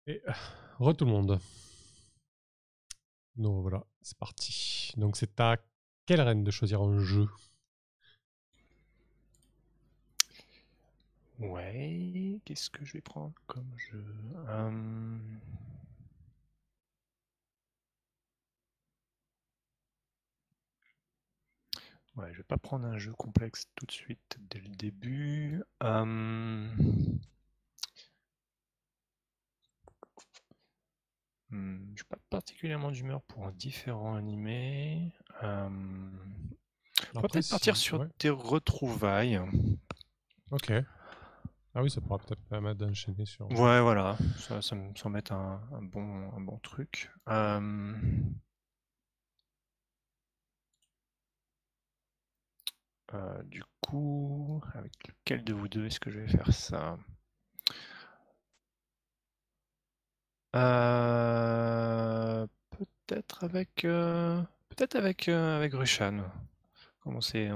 Et re tout le monde. Donc voilà, c'est parti. Donc c'est à quelle reine de choisir un jeu? Ouais, qu'est-ce que je vais prendre comme jeu? Ouais, je vais pas prendre un jeu complexe tout de suite dès le début. Je suis pas particulièrement d'humeur pour un différent animé. On va Après, peut-être partir si. sur Ouais, des retrouvailles. ok. Ah oui, ça pourra peut-être permettre d'enchaîner sur. Ouais, voilà, ça me semble être un bon truc. Du coup, avec lequel de vous deux est-ce que je vais faire ça? Peut-être avec Rushan. Comme on s'est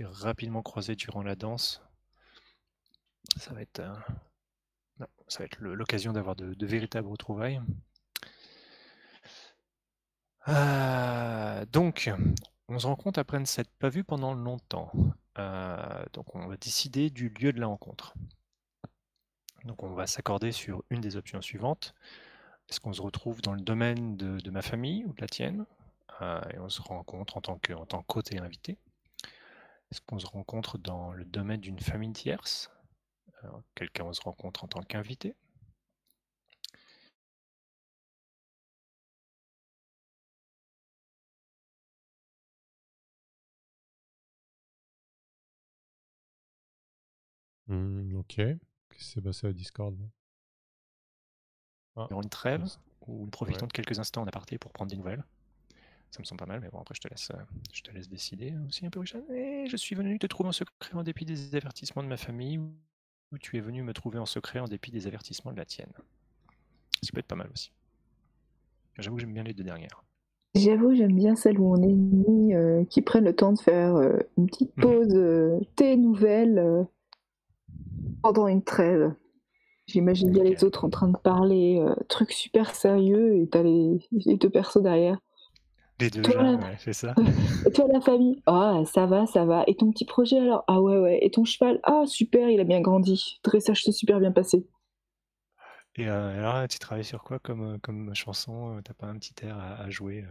rapidement croisés durant la danse, ça va être, non, ça va être l'occasion d'avoir de véritables retrouvailles. Donc, on se rend compte après ne s'être pas vu pendant longtemps. Donc, on va décider du lieu de la rencontre. Donc, on va s'accorder sur une des options suivantes. Est-ce qu'on se retrouve dans le domaine de ma famille ou de la tienne? Et on se rencontre en tant qu'hôte et invité. Est-ce qu'on se rencontre dans le domaine d'une famille tierce? Auquel cas on se rencontre en tant qu'invité. Ok. Qu'est-ce qui s'est passé à Discord là? Ah, Dans une trêve, yes. ou nous Ouais. profitons de quelques instants en aparté pour prendre des nouvelles. Ça me semble pas mal, mais bon, après je te laisse décider aussi un peu, Richard. Et je suis venu te trouver en secret en dépit des avertissements de ma famille, ou tu es venu me trouver en secret en dépit des avertissements de la tienne. Ça peut être pas mal aussi. J'avoue que j'aime bien les deux dernières. J'avoue, j'aime bien celles où on est mis, qui prennent le temps de faire une petite pause thé nouvelle pendant une trêve. J'imagine bien les Nickel. autres en train de parler, trucs super sérieux et t'as les deux persos derrière. Les deux Toi jeunes, la, ouais, c'est ça. et toi la famille? Ah, ça va, ça va. Et ton petit projet alors? Ah ouais, ouais. Et ton cheval? Ah super, il a bien grandi. Dressage s'est super bien passé. Et alors, tu travailles sur quoi comme chanson? T'as pas un petit air à jouer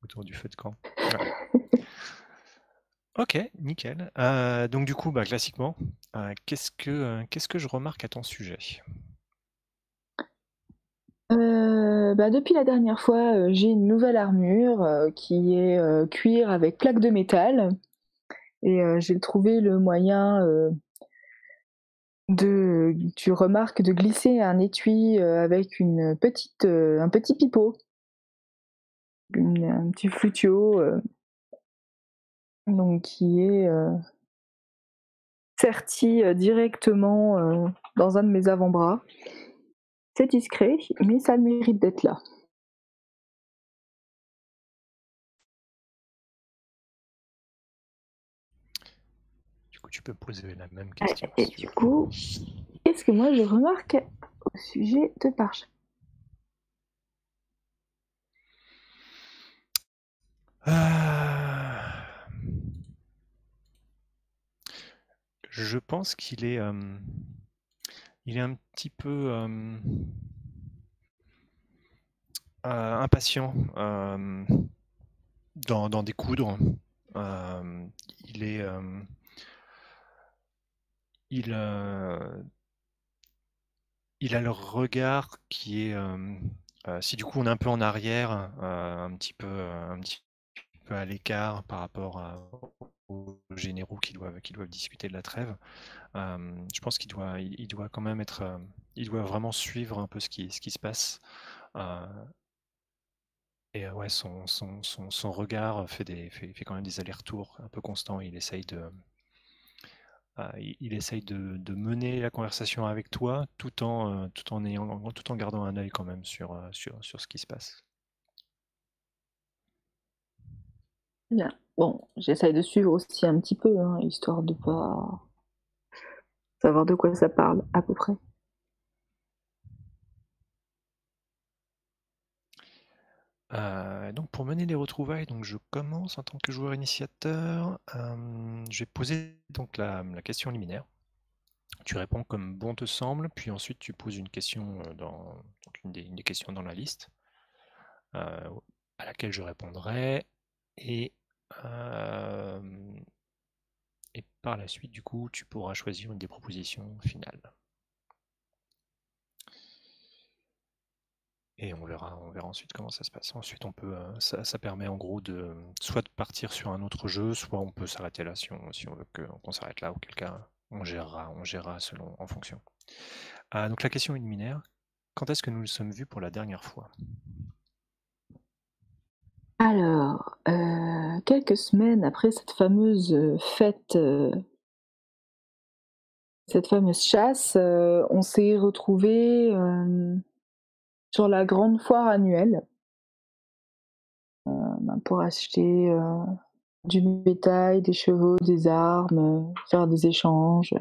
autour du feu de camp? Ouais. Ok, nickel. Donc du coup, bah, classiquement, qu'est-ce que je remarque à ton sujet? Bah, depuis la dernière fois, j'ai une nouvelle armure qui est cuir avec plaques de métal. Et j'ai trouvé le moyen tu remarques, de glisser un étui avec un petit pipeau, un petit flutio, donc qui est serti directement dans un de mes avant-bras. C'est discret, mais ça a le mérite d'être là. Du coup, tu peux poser la même question Et si tu du veux. coup, qu'est-ce que moi je remarque au sujet de Parche? Euh, Je pense il est un petit peu impatient d'en découdre. Euh, il est, il, il a le regard qui est, si du coup on est un peu en arrière, un petit peu à l'écart par rapport aux généraux qui doivent discuter de la trêve. Je pense qu'il doit quand même être, il doit vraiment suivre un peu ce qui se passe. Euh, et ouais, son regard fait quand même des allers-retours un peu constants. Il essaye de mener la conversation avec toi tout en gardant un œil quand même sur ce qui se passe. Bien. Bon, j'essaye de suivre aussi un petit peu, hein, histoire de pas savoir de quoi ça parle, à peu près. Donc pour mener les retrouvailles, donc je commence en tant que joueur initiateur. Je vais poser donc la question liminaire. Tu réponds comme bon te semble, puis ensuite tu poses une question donc une des questions dans la liste à laquelle je répondrai, et par la suite du coup tu pourras choisir une des propositions finales. Et on verra ensuite comment ça se passe. Ensuite, on peut, ça permet en gros de soit de partir sur un autre jeu, soit on peut s'arrêter là si on veut qu'on s'arrête là, auquel cas on gérera selon, en fonction. Donc la question liminaire, quand est-ce que nous nous sommes vus pour la dernière fois? Alors, quelques semaines après cette fameuse fête, cette fameuse chasse, on s'est retrouvés sur la grande foire annuelle pour acheter du bétail, des chevaux, des armes, faire des échanges.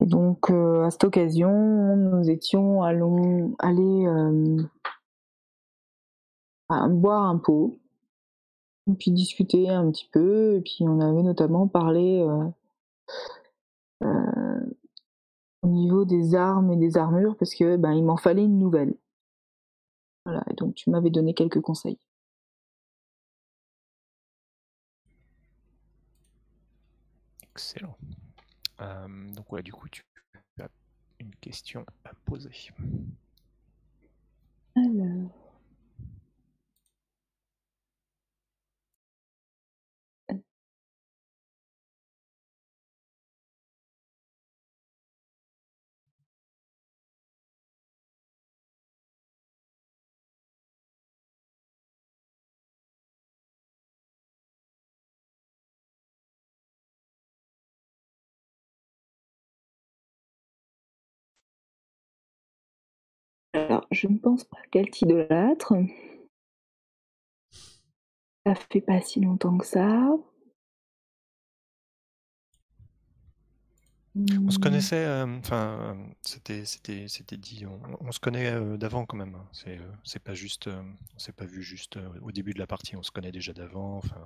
Et donc, à cette occasion, nous étions allés boire un pot, et puis discuter un petit peu, et puis on avait notamment parlé au niveau des armes et des armures, parce que il m'en fallait une nouvelle. Voilà, et donc tu m'avais donné quelques conseils. Excellent. Donc ouais, du coup, tu as une question à poser. Alors... Alors, je ne pense pas qu'elle t'idolâtre. Ça fait pas si longtemps que ça. On se connaissait, enfin, c'était dit, on se connaît d'avant quand même. C'est pas juste, on s'est pas vu juste au début de la partie, on se connaît déjà d'avant. Enfin,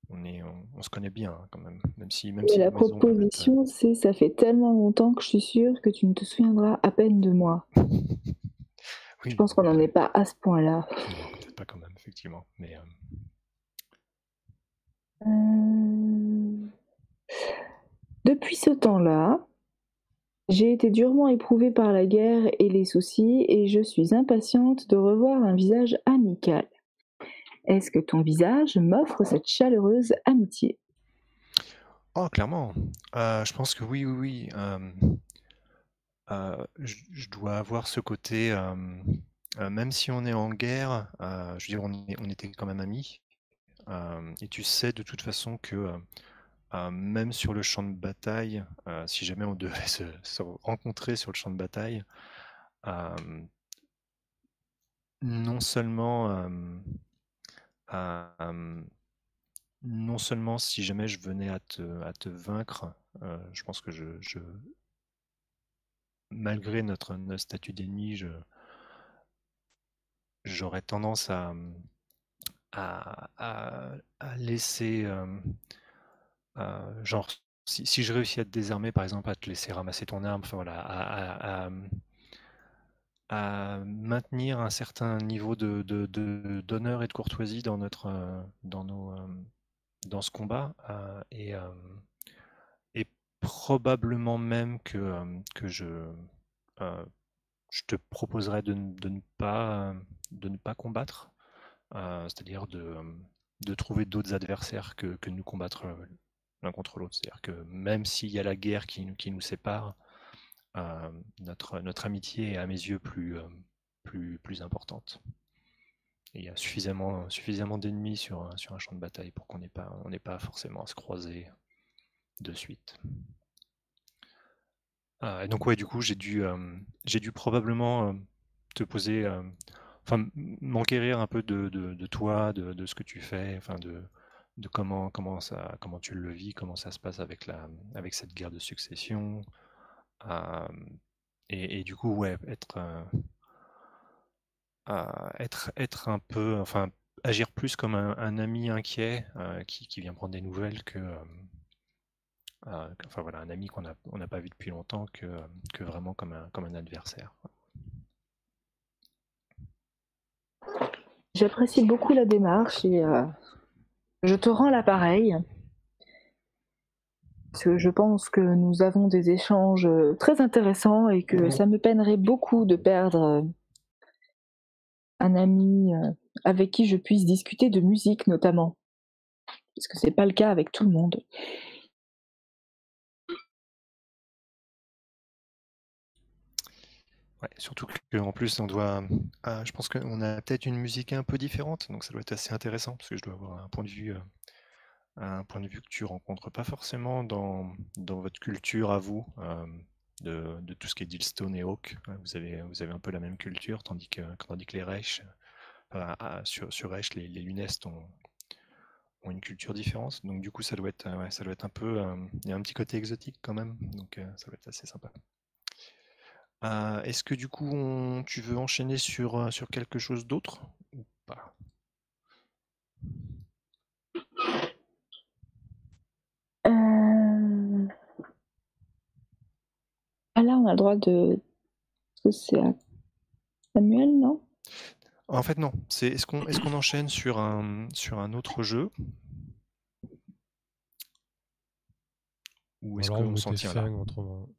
on se connaît bien quand même, même si Mais les la maisons peuvent être. proposition, c'est ça fait tellement longtemps que je suis sûre que tu ne te souviendras à peine de moi. Oui, Je pense qu'on n'en est pas à ce point-là. non, peut-être pas quand même, effectivement. Mais Depuis ce temps-là, j'ai été durement éprouvée par la guerre et les soucis, et je suis impatiente de revoir un visage amical. Est-ce que ton visage m'offre cette chaleureuse amitié? oh, clairement. Je pense que oui, oui, oui. Je dois avoir ce côté, même si on est en guerre, je veux dire, on était quand même amis. Et tu sais de toute façon que même sur le champ de bataille, si jamais on devait se rencontrer sur le champ de bataille, euh, non seulement, euh, non seulement si jamais je venais à te vaincre, je pense que malgré notre statut d'ennemi, j'aurais tendance à laisser, genre, si je réussis à te désarmer, par exemple, à te laisser ramasser ton arme, enfin voilà, à maintenir un certain niveau d'honneur et de courtoisie dans dans ce combat, et probablement même que je te proposerais de ne pas combattre, c'est-à-dire de trouver d'autres adversaires que nous combattre l'un contre l'autre. C'est-à-dire que même s'il y a la guerre qui nous sépare, notre amitié est à mes yeux plus importante. Et il y a suffisamment d'ennemis sur un champ de bataille pour qu'on n'ait pas forcément à se croiser de suite. Et donc ouais, du coup, j'ai dû probablement te poser, enfin m'enquérir un peu de toi, de ce que tu fais, enfin de comment tu le vis, comment ça se passe avec cette guerre de succession. Et du coup, ouais, être un peu, enfin, agir plus comme un ami inquiet qui vient prendre des nouvelles enfin voilà, un ami on n'a pas vu depuis longtemps que vraiment comme un adversaire. J'apprécie beaucoup la démarche et je te rends l'appareil. Parce que je pense que nous avons des échanges très intéressants et que ça me peinerait beaucoup de perdre un ami avec qui je puisse discuter de musique notamment. Parce que c'est pas le cas avec tout le monde. Ouais, surtout qu'en plus, je pense qu'on a peut-être une musique un peu différente, donc ça doit être assez intéressant, parce que je dois avoir un point de vue que tu rencontres pas forcément dans votre culture à vous, de tout ce qui est Dillstone et Hawk. Vous avez un peu la même culture, tandis que les Reich, sur Reich, les Lunest ont une culture différente. Donc du coup, ça doit être un peu, il y a un petit côté exotique quand même, donc ça doit être assez sympa. Est-ce que du coup, tu veux enchaîner sur quelque chose d'autre ou pas? Ah là, on a le droit de... Est-ce que c'est à Samuel, non? En fait, non. Est-ce qu'on enchaîne sur un autre jeu? Ou est-ce Alors on qu'on s'en mettait tient là? fin autrement.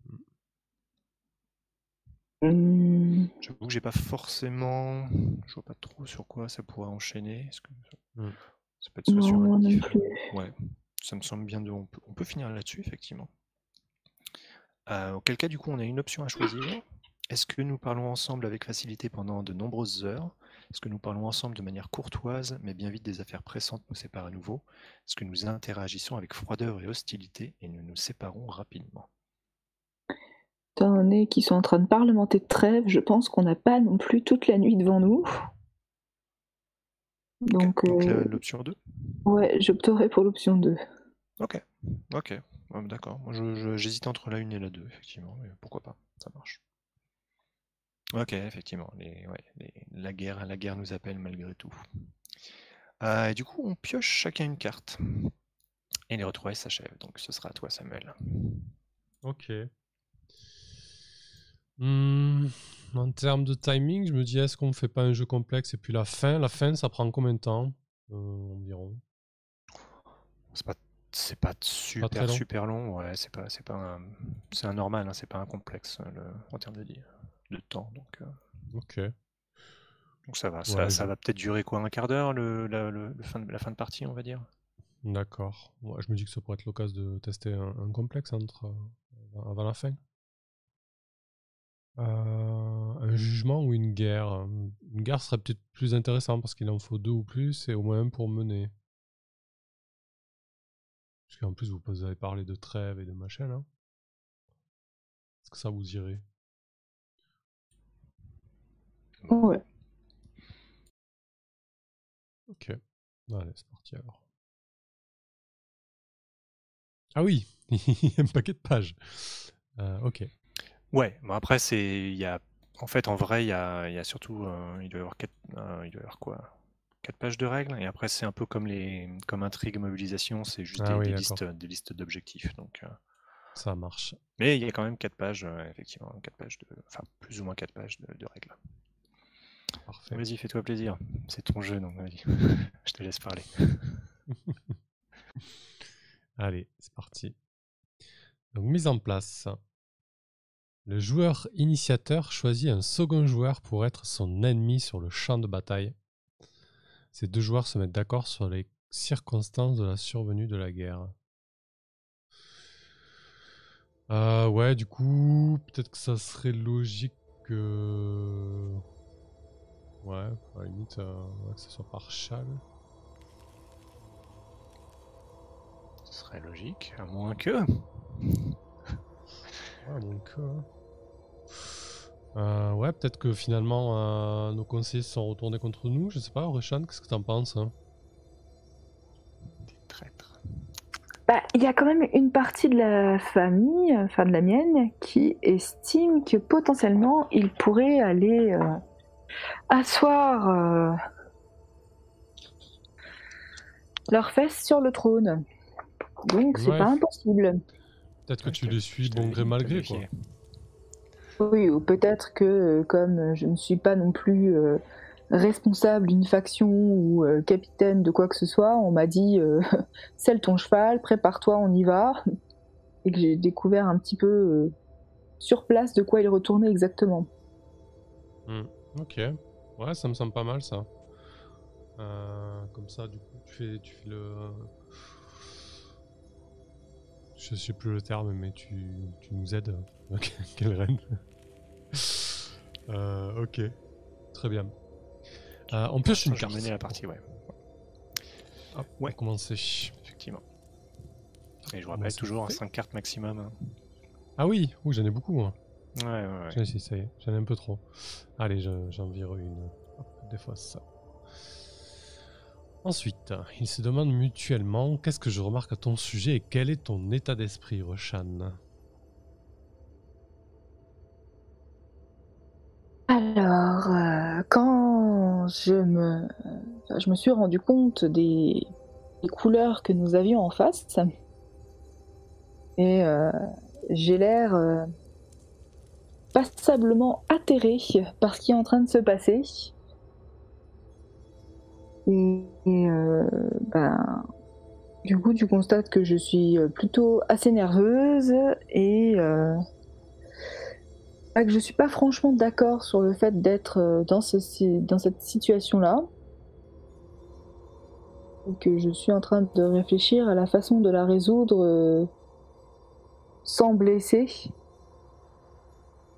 J'avoue que j'ai pas forcément... Je vois pas trop sur quoi ça pourrait enchaîner. Est-ce que ça peut être soit sur Non, un moi non différent... plus. Ouais, ça me semble bien on peut finir là-dessus, effectivement. Auquel cas, du coup, on a une option à choisir. Est-ce que nous parlons ensemble avec facilité pendant de nombreuses heures? Est-ce que nous parlons ensemble de manière courtoise, mais bien vite des affaires pressantes nous séparent à nouveau? Est-ce que nous interagissons avec froideur et hostilité et nous nous séparons rapidement? Étant donné qu'ils sont en train de parlementer de trêve, je pense qu'on n'a pas non plus toute la nuit devant nous. Donc l'option 2? Ouais, j'opterai pour l'option 2. Ok, d'accord. Moi, j'hésite entre la 1 et la 2, effectivement, mais pourquoi pas, ça marche. Ok, effectivement, la guerre nous appelle malgré tout. Et du coup, on pioche chacun une carte. Et les retrouvailles s'achèvent, donc ce sera à toi, Samuel. Ok. En termes de timing, je me dis, est-ce qu'on fait pas un jeu complexe et puis la fin, ça prend combien de temps environ? C'est pas Pas très long. super long, ouais, c'est un normal, hein, c'est pas un complexe en termes de temps, donc Ok. ça va, Ouais, ça va peut-être durer quoi, un quart d'heure, la fin de partie, on va dire. D'accord. Ouais, je me dis que ça pourrait être l'occasion de tester un complexe avant la fin. Un jugement ou une guerre? Une guerre serait peut-être plus intéressant parce qu'il en faut 2 ou plus et au moins un pour mener. Parce qu'en plus, vous avez parlé de trêve et de machin, là. Est-ce que ça vous irait? Ouais. Ok. Allez, c'est parti alors. Ah oui, il y a un paquet de pages. Ok. Ouais, bon après en fait, en vrai, il y a surtout, il doit y avoir 4 pages de règles, et après c'est un peu comme intrigue mobilisation, c'est juste Ah oui, des d'accord. listes d'objectifs, donc. Ça marche. Mais il y a quand même 4 pages, effectivement, enfin plus ou moins 4 pages de règles. Parfait. Vas-y, fais-toi plaisir. C'est ton jeu, donc vas-y. Je te laisse parler. Allez, c'est parti. Donc, mise en place. Le joueur initiateur choisit un second joueur pour être son ennemi sur le champ de bataille. Ces 2 joueurs se mettent d'accord sur les circonstances de la survenue de la guerre. Ouais, du coup, peut-être que ça serait logique que... Ouais, à la limite, que ce soit par châle. Ce serait logique, à moins que... Ouais, mon cœur. Ouais, peut-être que finalement nos conseillers se sont retournés contre nous. Je sais pas, Oreshan, qu'est-ce que t'en penses, hein? Des traîtres. Bah, il y a quand même une partie de la famille, enfin de la mienne, qui estime que potentiellement il pourrait aller asseoir leurs fesses sur le trône. Donc c'est Ouais. pas impossible. Peut-être que Ouais, tu je les te- suis je te bon l'ai gré dit, mal te gré, quoi. méfier. Oui, ou peut-être que comme je ne suis pas non plus responsable d'une faction ou capitaine de quoi que ce soit, on m'a dit selle ton cheval, prépare-toi, on y va. Et que j'ai découvert un petit peu sur place de quoi il retournait exactement. Ok. Ouais, ça me semble pas mal, ça. Comme ça, du coup, tu fais le... Je sais plus le terme, mais tu nous aides. Ok, quelle reine. Ok, très bien. On pioche une Je carte. menais la partie, ouais. Hop, Ouais. pour commencer. Effectivement. Et je vous Comment rappelle c'est toujours fait 5 cartes maximum. Hein. Ah oui, j'en ai beaucoup, moi. Ouais. Ça y est, j'en ai un peu trop. Allez, j'en vire une. Hop, des fois ça. Ensuite, ils se demandent mutuellement qu'est-ce que je remarque à ton sujet et quel est ton état d'esprit, Roshan. Alors, quand je me suis rendu compte des couleurs que nous avions en face, et j'ai l'air passablement atterré par ce qui est en train de se passer. Ben, du coup, tu constates que je suis plutôt assez nerveuse et que je suis pas franchement d'accord sur le fait d'être dans cette situation-là. Et que je suis en train de réfléchir à la façon de la résoudre sans blesser.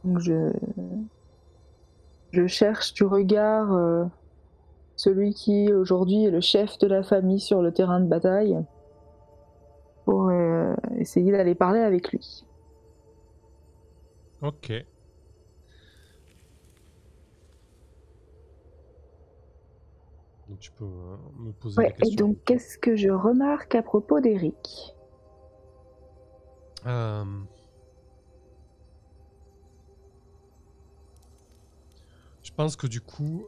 Donc je cherche du regard celui qui aujourd'hui est le chef de la famille sur le terrain de bataille pour essayer d'aller parler avec lui. Ok. Donc tu peux me poser des Ouais, et questions. donc qu'est-ce que je remarque à propos d'Eric ? Je pense que du coup,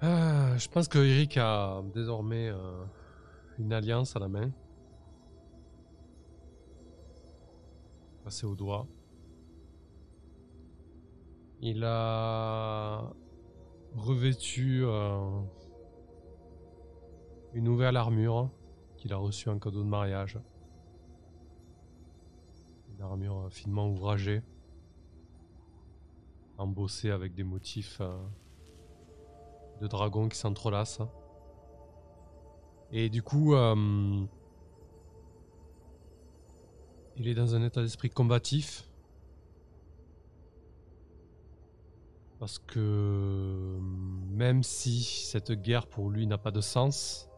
je pense que Eric a désormais une alliance à la main. Passé au doigt. Il a revêtu une nouvelle armure qu'il a reçue en cadeau de mariage. Une armure finement ouvragée, embossée avec des motifs de dragons qui s'entrelacent. Et du coup, il est dans un état d'esprit combatif. Parce que même si cette guerre pour lui n'a pas de sens,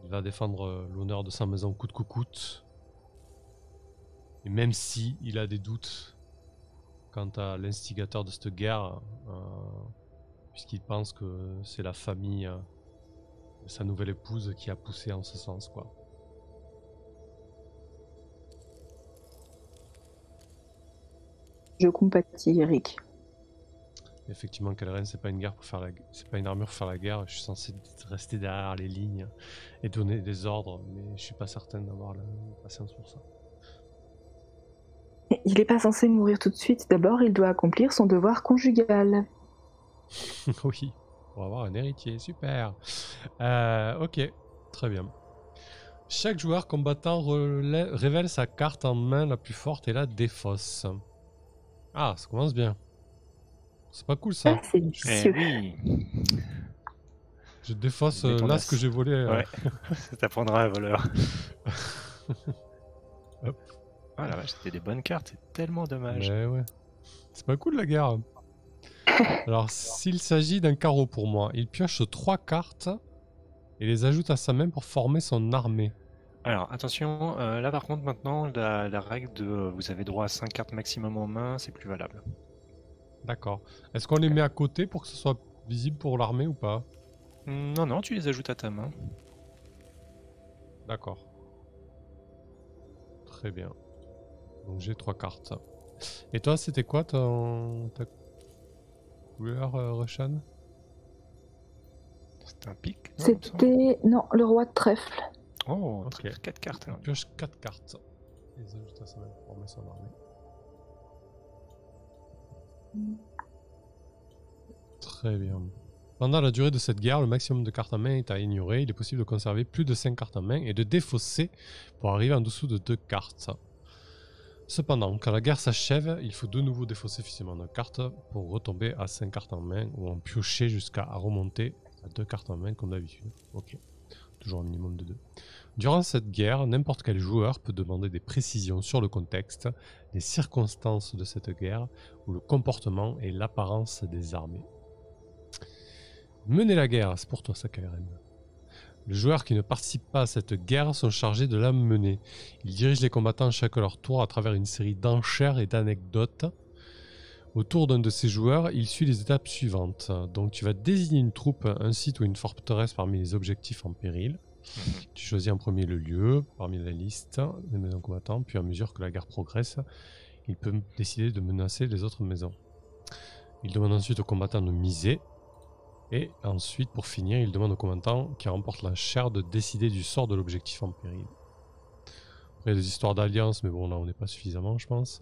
il va défendre l'honneur de sa maison coûte que coûte. Et même si il a des doutes quant à l'instigateur de cette guerre, puisqu'il pense que c'est la famille de sa nouvelle épouse qui a poussé en ce sens, quoi. Je compatis, Eric. Effectivement, Kalren, c'est pas une guerre pour faire c'est pas une armure pour faire la guerre. Je suis censé rester derrière les lignes et donner des ordres, mais je suis pas certain d'avoir la patience pour ça. Il n'est pas censé mourir tout de suite. D'abord, il doit accomplir son devoir conjugal. Oui, on va avoir un héritier, super. Ok, très bien. Chaque joueur combattant révèle sa carte en main la plus forte et la défausse. Ah, ça commence bien. C'est pas cool ça. Ah, c'est Eh vicieux. oui. Je défausse Mets ton là as. ce que j'ai volé. Ouais, ça t'apprendra un voleur. Hop. Ah la vache, c'était des bonnes cartes, c'est tellement dommage. Mais ouais. C'est pas cool la guerre. Alors, s'il s'agit d'un carreau pour moi, il pioche 3 cartes et les ajoute à sa main pour former son armée. Alors attention, là par contre maintenant, la règle de vous avez droit à 5 cartes maximum en main, c'est plus valable. D'accord. Est-ce qu'on les met à côté pour que ce soit visible pour l'armée ou pas? Non, non, tu les ajoutes à ta main. D'accord. Très bien. Donc j'ai 3 cartes. Et toi, c'était quoi ta couleur, Roshan? C'était un pic, non, il me semble. C'était... Non, le roi de trèfle. Oh, Ok. 4 cartes. On alors. pioche 4 cartes. Et les ajoute à sa main pour mettre son armée. Très bien. Pendant la durée de cette guerre, le maximum de cartes en main est à ignorer. Il est possible de conserver plus de 5 cartes en main et de défausser pour arriver en dessous de 2 cartes. Cependant, quand la guerre s'achève, il faut de nouveau défausser physiquement nos cartes pour retomber à 5 cartes en main ou en piocher jusqu'à remonter à 2 cartes en main comme d'habitude. Ok. Toujours un minimum de 2. Durant cette guerre, n'importe quel joueur peut demander des précisions sur le contexte, les circonstances de cette guerre ou le comportement et l'apparence des armées. Mener la guerre, c'est pour toi ça, Kairen. Les joueurs qui ne participent pas à cette guerre sont chargés de la mener. Ils dirigent les combattants chacun leur tour à travers une série d'enchères et d'anecdotes. Autour d'un de ces joueurs, il suit les étapes suivantes. Donc tu vas désigner une troupe, un site ou une forteresse parmi les objectifs en péril. Tu choisis en premier le lieu, parmi la liste des maisons combattantes, puis à mesure que la guerre progresse, il peut décider de menacer les autres maisons. Il demande ensuite aux combattants de miser. Et ensuite, pour finir, il demande au combattant qui remporte la chaire de décider du sort de l'objectif en péril. Après, il y a des histoires d'alliance, mais bon, là, on n'est pas suffisamment, je pense.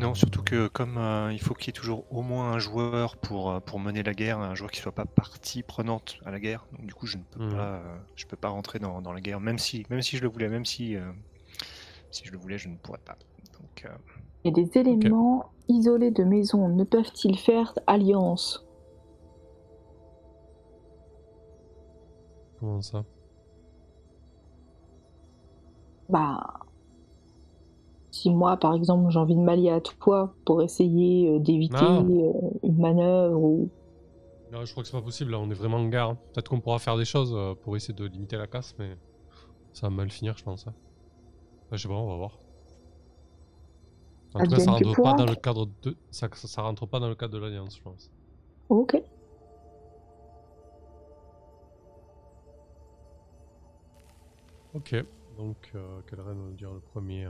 Non, surtout que comme il faut qu'il y ait toujours au moins un joueur pour mener la guerre, un joueur qui soit pas partie prenante à la guerre. Donc du coup, je ne peux pas rentrer dans la guerre, même si je le voulais, même si je le voulais, je ne pourrais pas. Donc, Et des éléments isolés de maison ne peuvent-ils faire alliance? Comment ça? Bah, si moi, par exemple, j'ai envie de m'allier à toi pour essayer d'éviter une manœuvre ou... Non, je crois que c'est pas possible, là, on est vraiment en guerre. Peut-être qu'on pourra faire des choses pour essayer de limiter la casse, mais ça va mal finir, je pense. Enfin, je sais pas, on va voir. En tout cas, ça rentre pas dans le cadre de... ça rentre pas dans le cadre de l'alliance, je pense. Ok. Ok, donc quel reine va dire le premier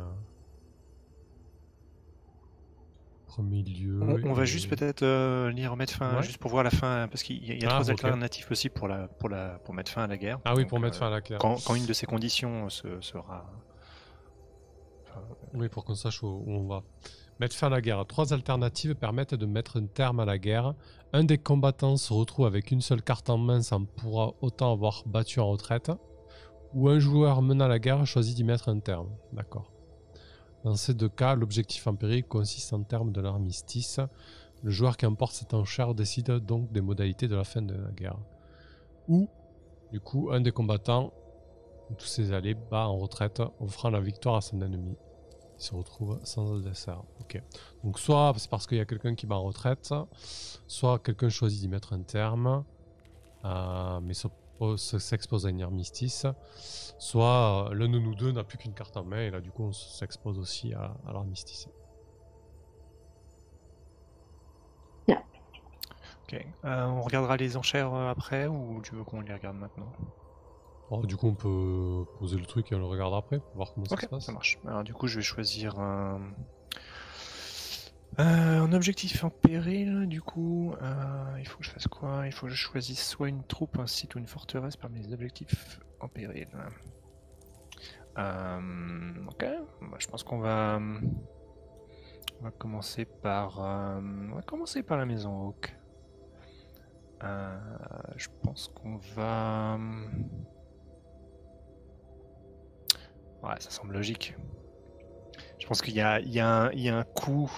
lieu? on va juste peut-être lire mettre fin, juste pour voir la fin, parce qu'il y a 3 alternatives aussi pour mettre fin à la guerre. Ah oui, donc, pour mettre fin à la guerre. Quand une de ces conditions sera... Oui, pour qu'on sache où on va. Mettre fin à la guerre. 3 alternatives permettent de mettre un terme à la guerre. Un des combattants se retrouve avec une seule carte en main sans pour autant avoir battu en retraite. Ou un joueur menant la guerre choisit d'y mettre un terme. D'accord. Dans ces 2 cas, l'objectif en péril consiste en termes de l'armistice. Le joueur qui emporte cette enchère décide donc des modalités de la fin de la guerre. Ou, du coup, un des combattants, tous ses alliés, bat en retraite, offrant la victoire à son ennemi. Il se retrouve sans adversaire. Ok. Donc soit c'est parce qu'il y a quelqu'un qui bat en retraite, soit quelqu'un choisit d'y mettre un terme, mais s'expose à une armistice, soit l'un de nous deux n'a plus qu'une carte en main et là du coup on s'expose aussi à l'armistice. Yeah. Ok. On regardera les enchères après ou tu veux qu'on les regarde maintenant? Alors, du coup on peut poser le truc et on le regarde après pour voir comment ça se passe. Ça marche. Alors du coup je vais choisir un objectif en péril, du coup, il faut que je fasse quoi? Il faut que je choisisse soit une troupe, un site ou une forteresse parmi les objectifs en péril. Ok, je pense qu'on va commencer par la maison Hawk. Je pense qu'on va... Ouais, ça semble logique. Je pense qu'il y a un coup,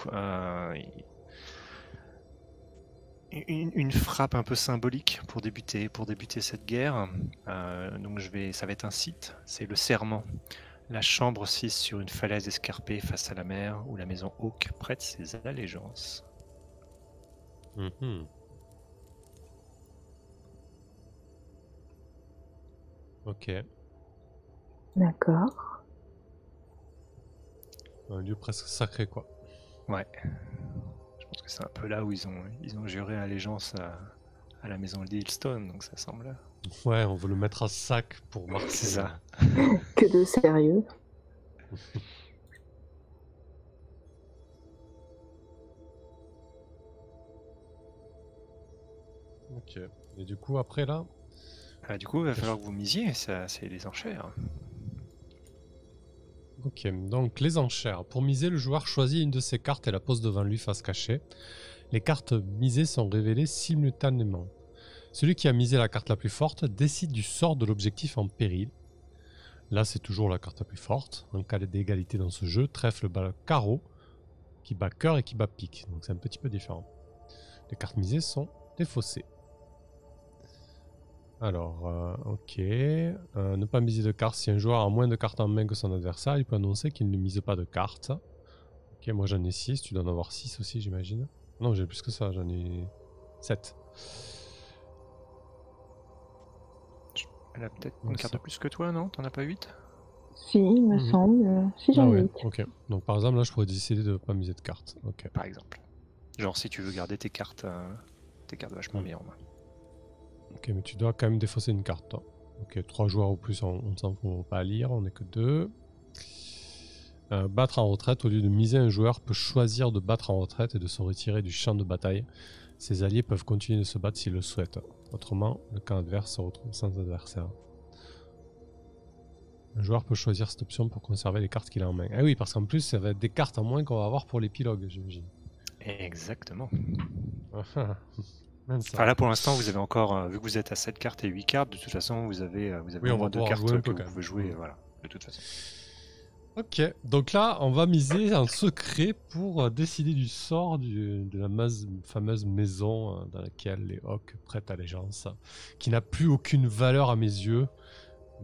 une frappe un peu symbolique pour débuter cette guerre. Donc ça va être un site, c'est le Serment. La chambre 6 sur une falaise escarpée face à la mer où la maison Hawk prête ses allégeances. Ok. D'accord. Un lieu presque sacré, quoi. Ouais. Je pense que c'est un peu là où ils ont juré allégeance à la maison Lilstone, donc ça semble... Ouais, on veut le mettre à sac pour marquer. C'est ça. Que de sérieux. Ok. Et du coup, après là, Du coup, il va falloir que vous misiez, ça, c'est les enchères. ok. Donc les enchères. Pour miser, le joueur choisit une de ses cartes et la pose devant lui face cachée. Les cartes misées sont révélées simultanément. Celui qui a misé la carte la plus forte décide du sort de l'objectif en péril. Là, c'est toujours la carte la plus forte. En cas d'égalité dans ce jeu, trèfle bat carreau, qui bat cœur et qui bat pique. Donc c'est un petit peu différent. Les cartes misées sont défaussées. Alors, ok. Ne pas miser de cartes. Si un joueur a moins de cartes en main que son adversaire, il peut annoncer qu'il ne mise pas de cartes. Ok, moi j'en ai 6. Tu dois en avoir 6 aussi, j'imagine. Non, j'ai plus que ça. J'en ai 7. Elle a peut-être Donc une carte ça. de plus que toi, non? T'en as pas 8? Si, il me semble. Si, j'en Ah ai ouais, 8. ok. Donc par exemple, là, je pourrais décider de ne pas miser de cartes. Ok. Par exemple. Genre si tu veux garder tes cartes vachement bien en main. Ok, mais tu dois quand même défausser une carte, toi. Ok, 3 joueurs ou plus, on s'en fout pas à lire, on n'est que 2. Battre en retraite, au lieu de miser, un joueur peut choisir de battre en retraite et de se retirer du champ de bataille. Ses alliés peuvent continuer de se battre s'ils le souhaitent. Autrement, le camp adverse se retrouve sans adversaire. Un joueur peut choisir cette option pour conserver les cartes qu'il a en main. Ah oui, parce qu'en plus, ça va être des cartes en moins qu'on va avoir pour l'épilogue, j'imagine. Exactement. Mince. Enfin là pour l'instant vous avez encore, vu que vous êtes à 7 cartes et 8 cartes, de toute façon vous avez Oui, on va moins de pouvoir cartes jouer un que peu vous quand pouvez même. jouer, voilà, de toute façon. Ok, donc là, on va miser en secret pour décider du sort de la fameuse maison dans laquelle les Hawks prêtent allégeance, qui n'a plus aucune valeur à mes yeux,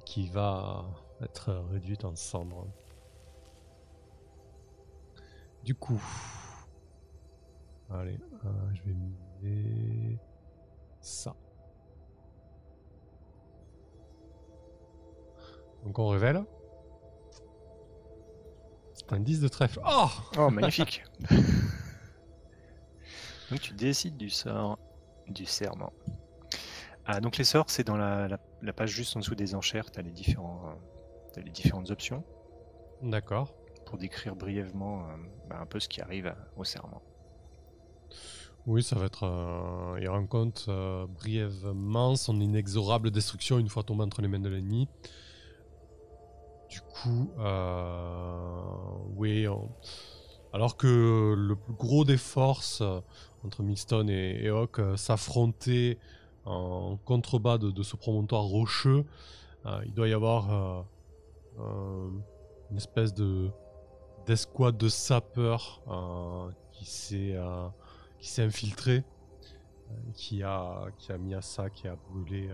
qui va être réduite en cendres. Du coup, allez, je vais miser ça. Donc on révèle. C'est un 10 de trèfle. Oh, Oh magnifique. Donc tu décides du sort du serment. Donc les sorts c'est dans la page juste en dessous des enchères, t'as les différentes options D'accord. pour décrire brièvement un peu ce qui arrive au serment. Oui, ça va être. Il rencontre brièvement son inexorable destruction une fois tombé entre les mains de l'ennemi. Du coup, oui. Alors que le plus gros des forces entre Milestone et Hawk s'affrontaient en contrebas de ce promontoire rocheux, il doit y avoir une espèce d'escouade de sapeurs qui s'est infiltré, qui a mis à ça, qui a brûlé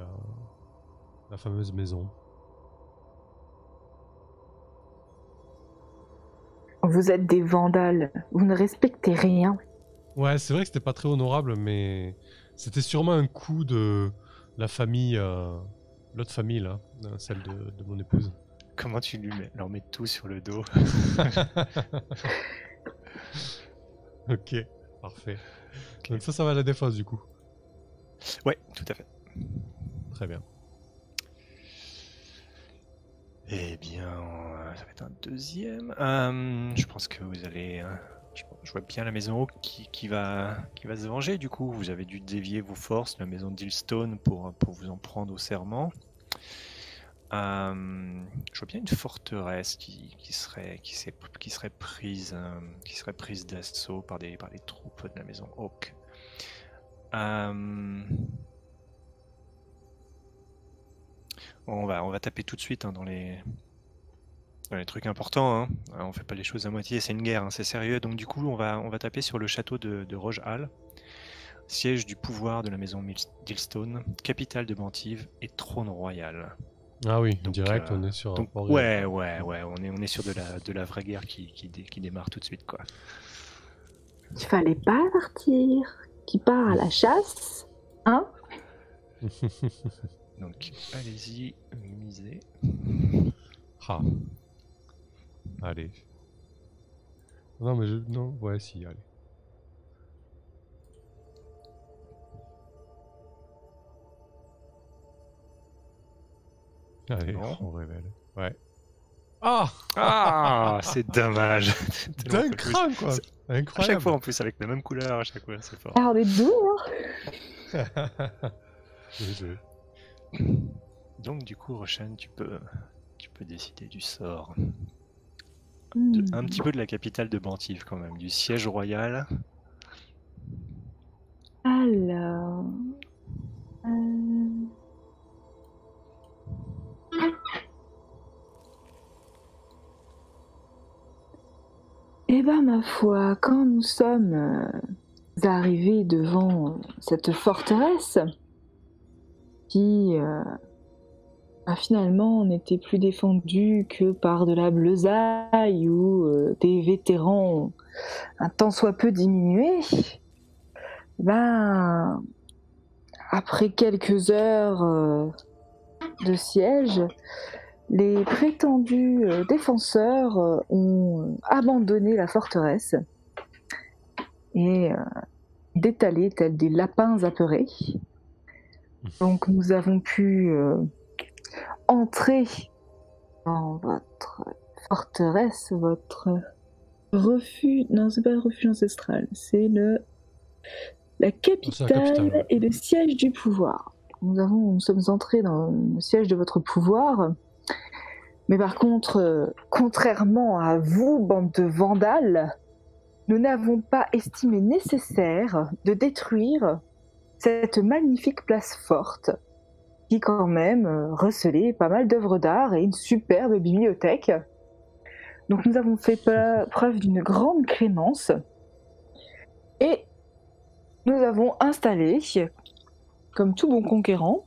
la fameuse maison. Vous êtes des vandales. Vous ne respectez rien. Ouais, c'est vrai que c'était pas très honorable, mais c'était sûrement un coup de la famille, l'autre famille là, celle de mon épouse. Comment tu leur mets tout sur le dos? Ok, parfait. Donc ça va à la défense du coup. Ouais, tout à fait. Très bien. Eh bien, ça va être un deuxième. Je pense que vous allez. Je vois bien la maison qui va se venger. Du coup, vous avez dû dévier vos forces, la maison d'Hillstone, pour vous en prendre au serment. Je vois bien une forteresse qui serait prise d'assaut par les troupes de la maison Hawk. On va taper tout de suite dans les trucs importants. Hein. On fait pas les choses à moitié, c'est une guerre, hein, c'est sérieux. Donc du coup, on va taper sur le château de Rogehall, siège du pouvoir de la maison d'Hillstone, capitale de Bantive et trône royal. Ah oui, Donc, direct, on est sur un port ouais, réel, on est sur de la vraie guerre qui démarre tout de suite, quoi. Il fallait pas partir. Qui part à la chasse, hein? Donc, allez-y, misez. Ah. Allez. Non, mais non, ouais, si, allez. Allez, Non. on révèle. Ouais. Ah Ah, c'est dommage. Tellement D'un pas plus. cran, quoi. À chaque Incroyable. fois en plus avec la même couleur, à chaque fois, c'est fort. Alors, des deux, hein. Bien joué. Donc du coup, Roshan, tu peux décider du sort. Hmm. Un petit peu de la capitale de Bantiv quand même, du siège royal. Alors. Eh ben, ma foi, quand nous sommes arrivés devant cette forteresse, qui finalement n'était plus défendue que par de la bleusaille ou des vétérans un tant soit peu diminués, ben, après quelques heures de siège, les prétendus défenseurs ont abandonné la forteresse et détalé tels des lapins apeurés. Donc nous avons pu entrer dans votre forteresse, votre refuge... Non, c'est pas le refuge ancestral, c'est la capitale et le siège du pouvoir. Nous sommes entrés dans le siège de votre pouvoir, mais par contre, contrairement à vous, bande de vandales, nous n'avons pas estimé nécessaire de détruire cette magnifique place forte qui quand même recelait pas mal d'œuvres d'art et une superbe bibliothèque. Donc nous avons fait preuve d'une grande clémence et nous avons installé, comme tout bon conquérant,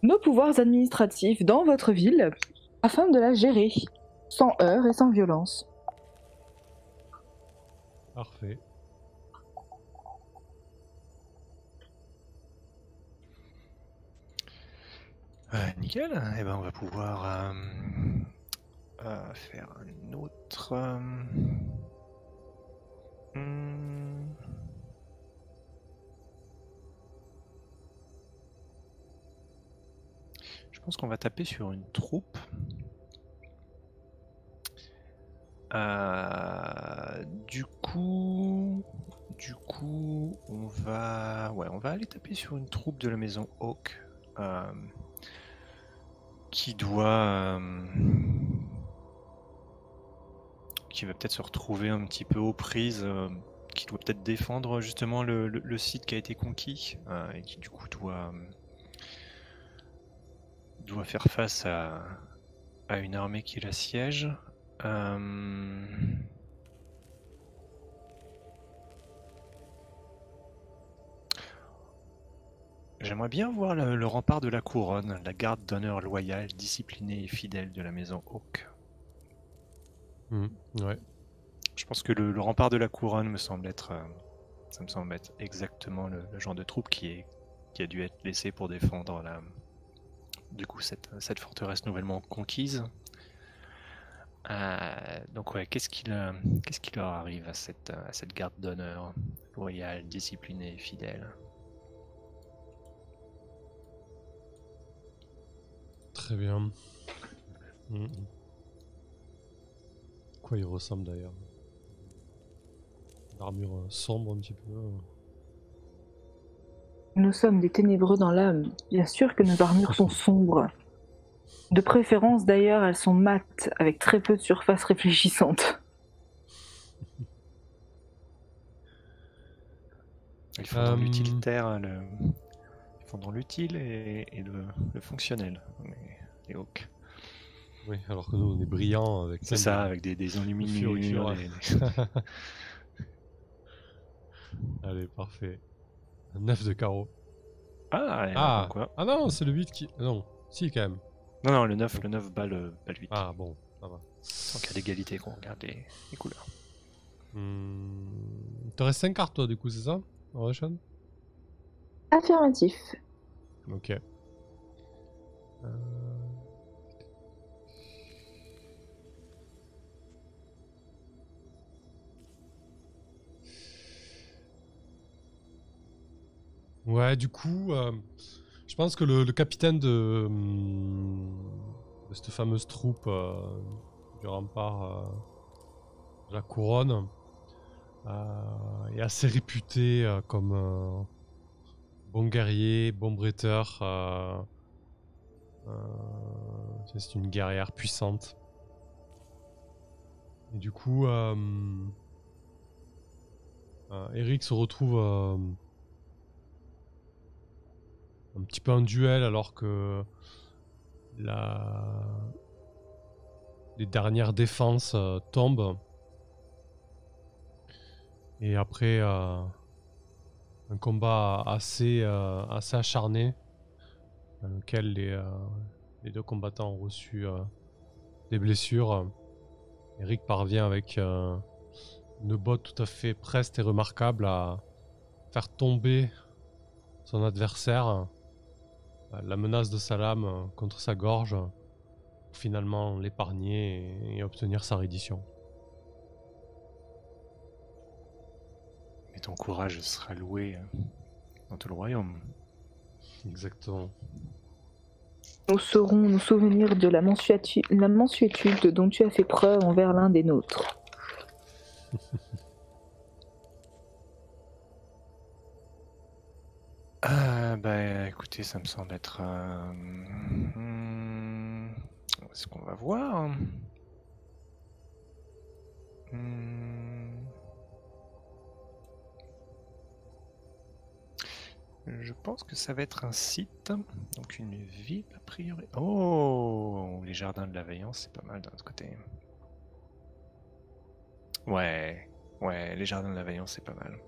nos pouvoirs administratifs dans votre ville afin de la gérer, sans heurts et sans violence. Parfait. Nickel. Et ben on va pouvoir faire un autre. Je pense qu'on va taper sur une troupe. Du coup, on va aller taper sur une troupe de la maison Hawk qui va peut-être se retrouver un petit peu aux prises, qui doit peut-être défendre justement le site qui a été conquis et qui du coup doit faire face à une armée qui l'assiège. J'aimerais bien voir le rempart de la couronne, la garde d'honneur loyale, disciplinée et fidèle de la maison Hawk. Ouais. Je pense que le rempart de la couronne me semble être exactement le genre de troupe qui a dû être laissé pour défendre cette forteresse nouvellement conquise. Donc ouais, qu'est-ce qui leur arrive à cette garde d'honneur loyale, disciplinée et fidèle? Très bien. Quoi il ressemble d'ailleurs? L'armure sombre un petit peu. Nous sommes des ténébreux dans l'âme. Bien sûr que nos armures sont sombres. De préférence d'ailleurs, elles sont mates, avec très peu de surface réfléchissante. Ils font dans l'utilitaire, ils font dans l'utile et le fonctionnel, les Hawks. Oui, alors que nous on est brillants avec. C'est ça, avec des enluminures. Allez, parfait. 9 de carreau. Ah, quoi. Ah non, c'est le 8 qui. Non, si quand même. Non, le 9 bat le 8. Ah bon, ça va. En cas d'égalité, qu'on regarde les couleurs. Il te reste 5 cartes toi du coup, c'est ça, Roshan? Affirmatif. Ok. Ouais, du coup, Je pense que le capitaine de cette fameuse troupe du rempart de la couronne est assez réputé comme bon guerrier, bon bretteur. C'est une guerrière puissante. Et du coup, Eric se retrouve un petit peu en duel alors que les dernières défenses tombent. Et après un combat assez acharné dans lequel les deux combattants ont reçu des blessures, Eric parvient avec une botte tout à fait preste et remarquable à faire tomber son adversaire, la menace de sa lame contre sa gorge, pour finalement l'épargner et obtenir sa reddition. Mais ton courage sera loué dans tout le royaume. Exactement. Nous saurons nous souvenir de la mansuétude dont tu as fait preuve envers l'un des nôtres. Écoutez, ça me semble être... Est-ce qu'on va voir Je pense que ça va être un site, donc une ville a priori. Oh, les jardins de la Vaillance, c'est pas mal d'un autre côté. Ouais, les jardins de la Vaillance, c'est pas mal.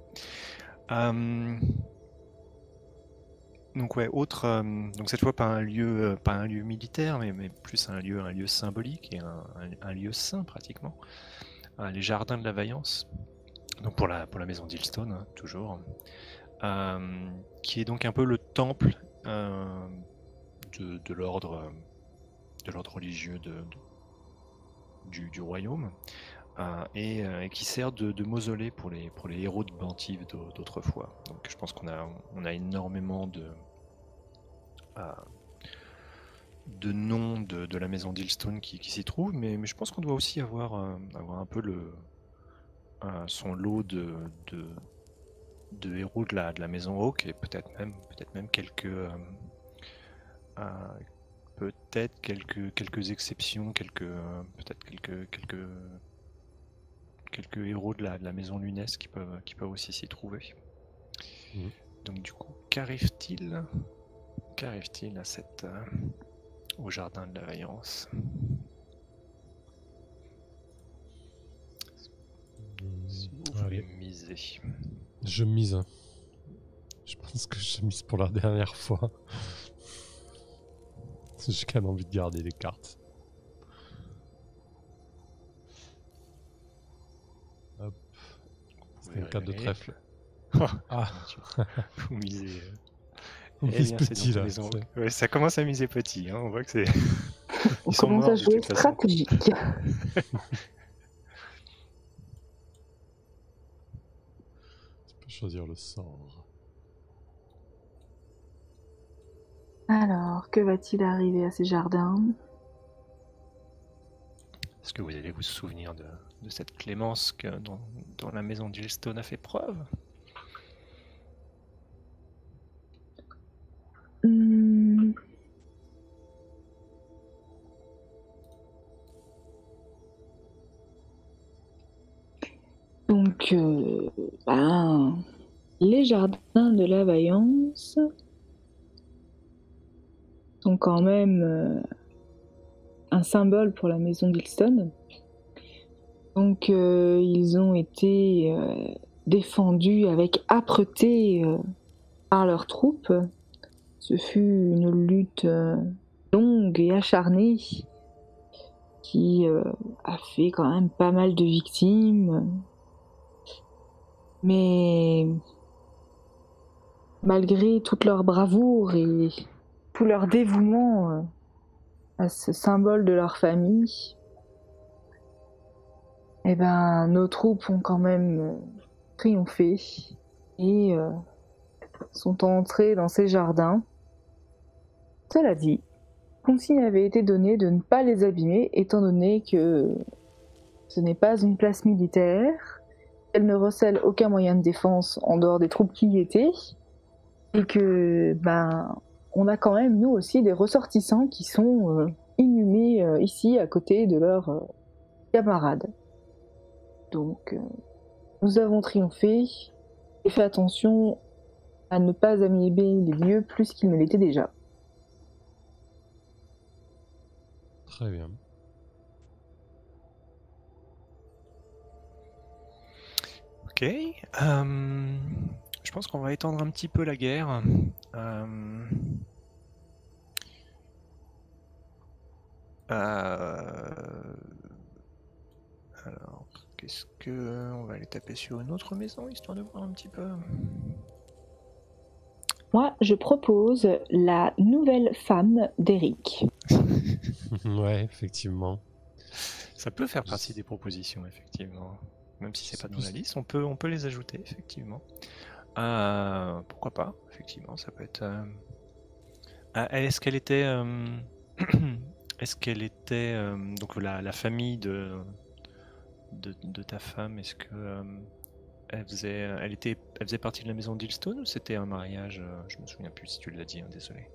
Donc ouais, donc cette fois pas un lieu militaire, mais plus un lieu symbolique et un lieu saint pratiquement. Les jardins de la Vaillance, donc pour la maison d'Hillstone, hein, toujours. Qui est donc un peu le temple de l'ordre religieux du royaume, et qui sert de mausolée pour les héros de Bantiv d'autrefois. Donc je pense qu'on a énormément de noms de la maison d'Hillstone qui s'y trouvent, mais je pense qu'on doit aussi avoir un peu son lot de héros de la maison Hawke, et peut-être même quelques exceptions, peut-être quelques héros de la maison Lunès qui peuvent aussi s'y trouver. Donc du coup, qu'arrive-t-il au jardin de la Vaillance? Si vous voulez miser. Je mise. Je pense que je mise pour la dernière fois. J'ai quand même envie de garder les cartes. Hop. C'est une carte de trèfle. Ah. Vous misez. On mise petit là. Ouais, ça commence à miser petit. Hein. On voit que c'est. On commence à jouer stratégique. Choisir le sort. Alors, que va-t-il arriver à ces jardins? Est-ce que vous allez vous souvenir de cette clémence dont la maison d'Hillstone a fait preuve? Donc, les jardins de la Vaillance sont quand même un symbole pour la maison d'Hillstone. Donc, ils ont été défendus avec âpreté par leurs troupes. Ce fut une lutte longue et acharnée qui a fait quand même pas mal de victimes. Mais malgré toute leur bravoure et tout leur dévouement à ce symbole de leur famille, nos troupes ont quand même triomphé et sont entrées dans ces jardins Cela dit, consigne avait été donnée de ne pas les abîmer, étant donné que ce n'est pas une place militaire, elle ne recèle aucun moyen de défense en dehors des troupes qui y étaient, et que, on a quand même, nous aussi, des ressortissants qui sont inhumés ici, à côté de leurs camarades. Donc, nous avons triomphé, et fait attention à ne pas abîmer les lieux plus qu'ils ne l'étaient déjà. Très bien. Ok. Je pense qu'on va étendre un petit peu la guerre. Alors, qu'est-ce que... On va aller taper sur une autre maison, histoire de voir un petit peu. Moi, je propose la nouvelle femme d'Eric. Ouais, effectivement. Ça peut faire partie des propositions, effectivement. Même si c'est pas dans la liste, on peut les ajouter, effectivement. Pourquoi pas, effectivement, ça peut être... est-ce qu'elle était... est-ce qu'elle était... donc la famille de ta femme, est-ce que... elle faisait partie de la maison d'Hillstone ou c'était un mariage je me souviens plus si tu l'as dit, hein, désolé.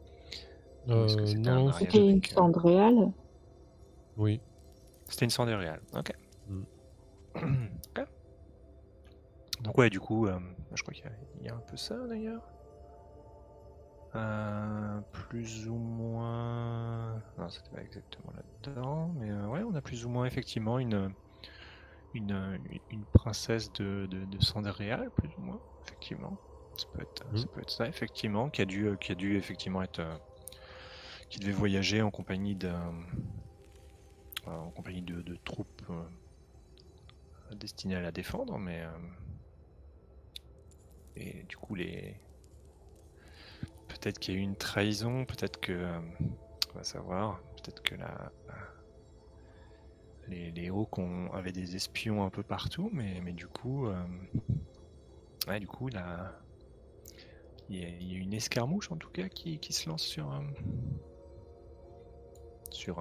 Est-ce que c'était un Non, mariage C'était une avec, Sandréale. oui. C'était une Sandéréale, ok. Mm. Ok. Donc ouais, du coup, je crois qu'il y a un peu ça d'ailleurs. Plus ou moins... Non, c'était pas exactement là-dedans, mais ouais, on a plus ou moins effectivement une princesse de Sandéréal, plus ou moins, effectivement. Ça peut être ça, effectivement, qui a dû effectivement être... qui devait voyager en compagnie de troupes destinées à la défendre, mais... et du coup, peut-être qu'il y a eu une trahison, peut-être que... on va savoir, peut-être que les Hawks avaient des espions un peu partout, mais du coup... ouais, du coup, il y a une escarmouche, en tout cas, qui se lance sur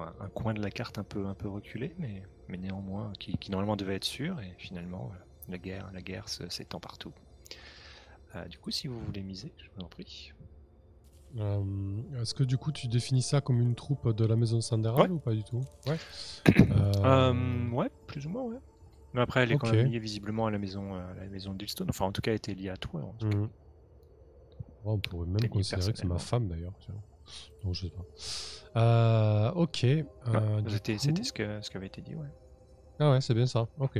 un coin de la carte un peu reculé, mais néanmoins, qui normalement devait être sûr, et finalement, la guerre s'étend partout. Du coup, si vous voulez miser, je vous en prie. Est-ce que du coup tu définis ça comme une troupe de la maison Sandéral ou pas du tout? Ouais. Ouais, plus ou moins, ouais. Mais après, elle est quand Ok. même liée visiblement à la maison d'Hillstone. Enfin, en tout cas, elle était liée à toi. En tout cas. Ouais, on pourrait même Liée considérer que c'est ma personnellement. femme d'ailleurs. Donc je sais pas. Ok. C'était ce qui avait été dit, ouais. Ah ouais, c'est bien ça. Ok.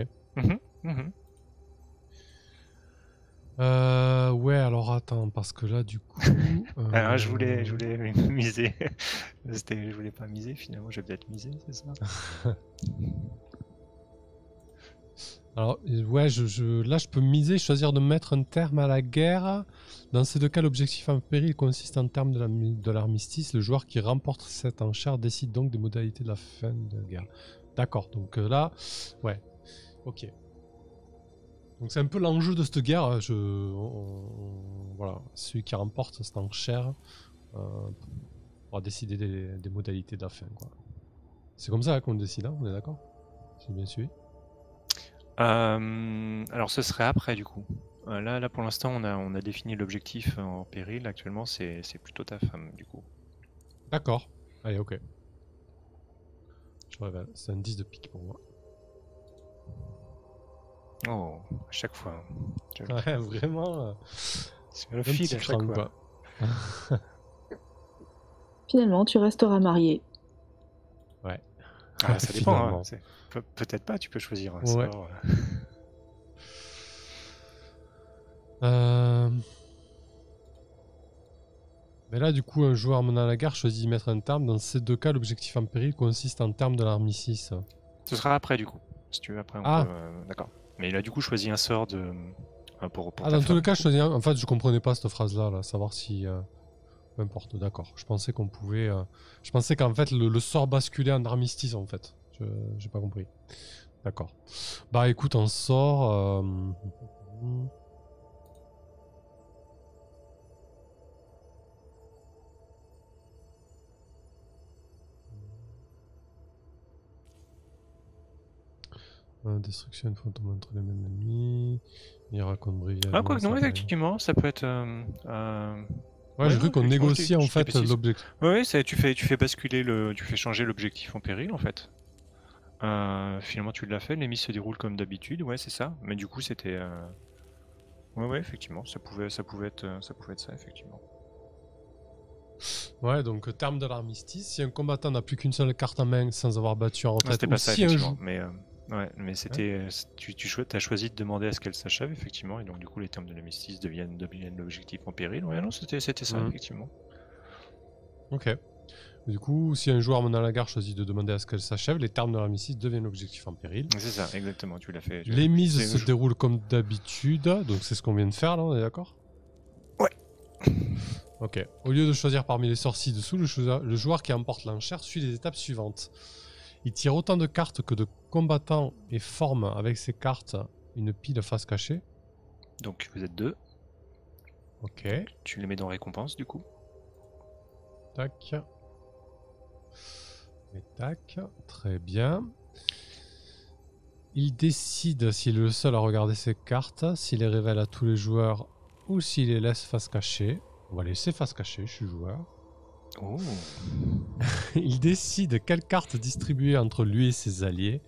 Ouais, alors attends, parce que là, du coup... Alors, je voulais miser. Je voulais pas miser, finalement, je vais peut-être miser, c'est ça? Alors, ouais, là, je peux miser, choisir de mettre un terme à la guerre. Dans ces deux cas, l'objectif en péril consiste en termes de l'armistice. Le joueur qui remporte cette enchère décide donc des modalités de la fin de la guerre. D'accord, donc là, ouais, ok. Donc c'est un peu l'enjeu de cette guerre. Voilà, celui qui remporte cette enchère pourra décider des modalités de la fin, quoi. C'est comme ça qu'on décide, hein, on est d'accord? J'ai bien suivi. Alors ce serait après du coup. Là pour l'instant on a défini l'objectif en péril. Actuellement c'est plutôt ta femme du coup. D'accord. Allez, ok. Je révèle. C'est un 10 de pique pour moi. Oh, à chaque fois. Ouais, vraiment. C'est le fil à chaque fois. Quoi. Finalement, tu resteras marié. Ouais. Ah, ça dépend. Finalement. Hein. Peut-être pas, tu peux choisir un Ouais. sort. Mais là, du coup, un joueur menant la guerre choisit d'y mettre un terme. Dans ces deux cas, l'objectif en péril consiste en termes de l'armistice. Ce sera après du coup. Si tu veux, après on peut. D'accord. Mais il a du coup choisi un sort de. Pour dans tous les cas, je choisis. En fait, je comprenais pas cette phrase-là, là, savoir si. Peu importe, d'accord. Je pensais qu'on pouvait. Je pensais qu'en fait, le sort basculait en armistice, en fait. J'ai pas compris. D'accord. Bah écoute, on sort. Destruction, une fois tombe entre les mêmes ennemis. Il raconte Brivia. Ah, quoi que non, effectivement, ça peut être. Ouais, j'ai cru qu'on effectivement, négociait en fait précise. l'objectif. Ouais, tu fais basculer tu fais changer l'objectif en péril en fait. Finalement, tu l'as fait, l'ennemi se déroule comme d'habitude, ouais, c'est ça. Mais du coup, c'était. Ouais, effectivement, ça pouvait être ça, effectivement. Ouais, donc terme de l'armistice, si un combattant n'a plus qu'une seule carte en main sans avoir battu en retraite, C'était ou pas ça, si un effectivement. jou- Mais c'était. Tu as choisi de demander à ce qu'elle s'achève, effectivement, et donc du coup, les termes de l'armistice deviennent l'objectif en péril. Ouais, non, c'était ça, effectivement. Ok. Du coup, si un joueur menant la gare choisit de demander à ce qu'elle s'achève, les termes de l'armistice deviennent l'objectif en péril. C'est ça, exactement, tu l'as fait. Les mises se déroulent comme d'habitude, donc c'est ce qu'on vient de faire là, on est d'accord? Ouais. Ok. Au lieu de choisir parmi les sorts ci-dessous, le joueur qui emporte l'enchère suit les étapes suivantes. Il tire autant de cartes que de combattants et forme avec ces cartes une pile face cachée. Donc vous êtes 2. Ok. Donc, tu les mets dans récompense du coup. Tac. Et tac. Très bien. Il décide s'il est le seul à regarder ses cartes, s'il les révèle à tous les joueurs ou s'il les laisse face cachée. On va laisser face cachée, je suis joueur. Oh. Il décide quelle carte distribuer entre lui et ses alliés,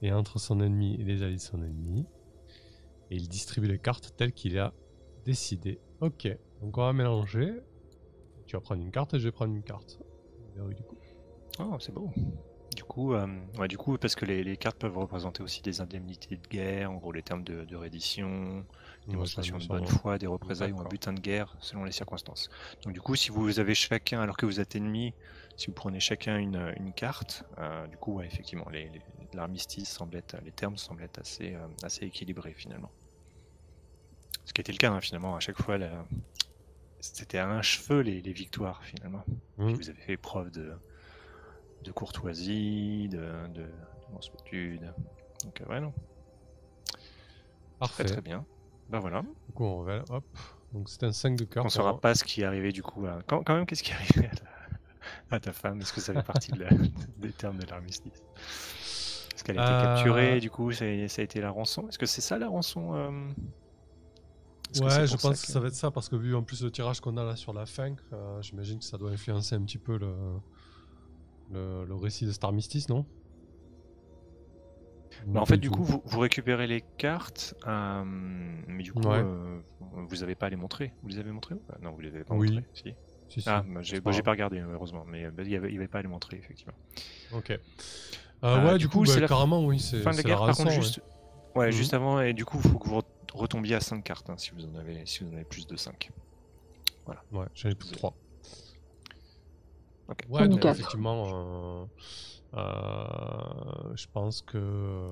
et entre son ennemi et les alliés de son ennemi. Et il distribue les cartes telles qu'il a décidé. Ok, donc on va mélanger. Tu vas prendre une carte et je vais prendre une carte. Du coup. Oh, c'est beau. Du coup, parce que les cartes peuvent représenter aussi des indemnités de guerre, en gros les termes de reddition, démonstration de bonne foi, des représailles ou un butin de guerre, selon les circonstances. Donc du coup, si vous avez chacun, alors que vous êtes ennemis, si vous prenez chacun une carte, du coup, ouais, effectivement, l'armistice semble être, les termes semblent être assez équilibrés finalement. Ce qui était le cas, hein, finalement, à chaque fois, c'était à un cheveu les victoires finalement. Puis vous avez fait preuve de courtoisie, de mansuétude. Donc ouais, non. Parfait. Très bien. Ben voilà. Du coup, on révèle, hop. Donc c'est un 5 de cœur. On ne saura pas ce qui est arrivé du coup. Quand même, qu'est-ce qui est arrivé à ta femme? Est-ce que ça fait partie des termes de l'armistice? Est-ce qu'elle a été capturée? Du coup, ça a été la rançon? Est-ce que c'est ça la rançon? Ouais, je pense que ça va être ça, parce que vu en plus le tirage qu'on a là sur la fin, j'imagine que ça doit influencer un petit peu le récit de cet armistice, non? En fait, du coup, vous récupérez les cartes, mais du coup, vous n'avez pas à les montrer. Vous les avez montrées ou pas? Non, vous les avez pas montrées. Si. Ah, j'ai pas regardé, heureusement, mais il n'y avait pas à les montrer, effectivement. Ok. Ouais, du coup, c'est carrément, oui, c'est fin de la guerre, par contre, juste... Ouais, juste avant, et du coup, il faut que vous retombiez à 5 cartes, hein, si vous en avez plus de 5. Voilà. Ouais, j'en ai plus de 3. Okay. Ouais, donc effectivement, je pense que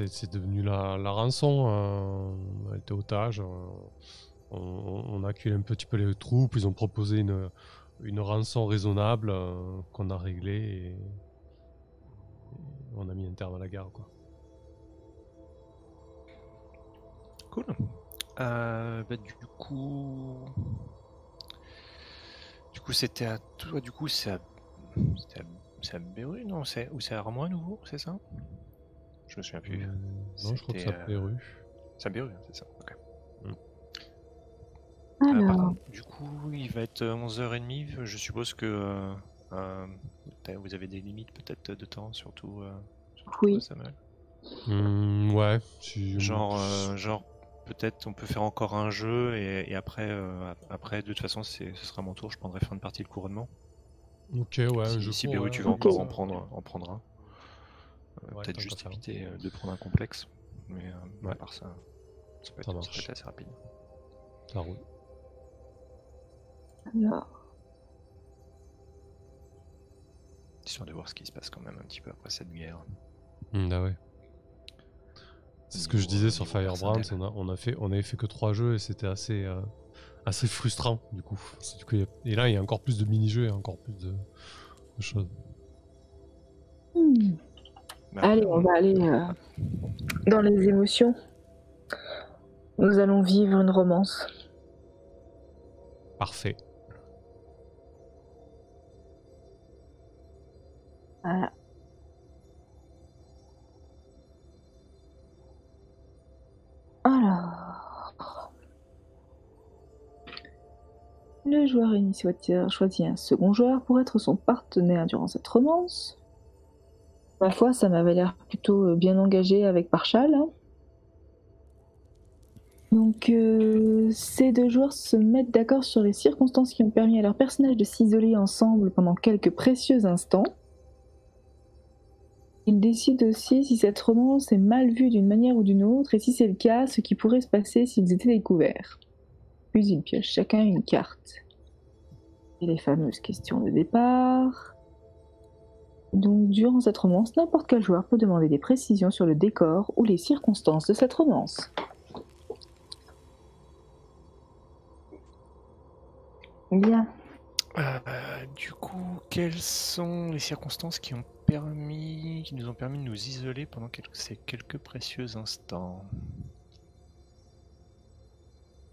c'est devenu la rançon. Elle était otage. On a acculé un petit peu les troupes. Ils ont proposé une rançon raisonnable qu'on a réglée et on a mis un terme à la guerre, quoi. Cool. Du coup, c'était à toi. Du coup, c'est à Beru, non? Ou c'est à Armois à nouveau, c'est ça? Je me souviens plus. Non, je crois que c'est à Beru. C'est à Beru, c'est ça. Ok. Alors. Du coup, il va être 11h30. Je suppose que vous avez des limites peut-être de temps, surtout oui. Samuel. Ouais. Genre peut-être on peut faire encore un jeu et après, de toute façon, ce sera mon tour. Je prendrai fin de partie le couronnement. Ok, ouais. Si Beru, tu veux encore en prendre un. Peut-être juste éviter de prendre un complexe. Mais à part ça, ça peut être assez rapide. Ça roule. Alors. Histoire de voir ce qui se passe quand même un petit peu après cette guerre. Bah ouais. C'est ce que je disais sur Firebrand, on avait fait que 3 jeux et c'était assez frustrant du coup. Et là il y a encore plus de mini-jeux et encore plus de choses. Allez, on va aller dans les émotions. Nous allons vivre une romance. Parfait. Voilà. Le joueur initiateur choisit un second joueur pour être son partenaire durant cette romance. Ma foi, ça m'avait l'air plutôt bien engagé avec Parchal. Hein. Donc, ces deux joueurs se mettent d'accord sur les circonstances qui ont permis à leurs personnages de s'isoler ensemble pendant quelques précieux instants. Ils décident aussi si cette romance est mal vue d'une manière ou d'une autre, et si c'est le cas, ce qui pourrait se passer s'ils étaient découverts. Puis ils piochent chacun une carte. Et les fameuses questions de départ. Donc, durant cette romance, n'importe quel joueur peut demander des précisions sur le décor ou les circonstances de cette romance. Bien. Du coup, quelles sont les circonstances qui nous ont permis de nous isoler pendant ces quelques précieux instants?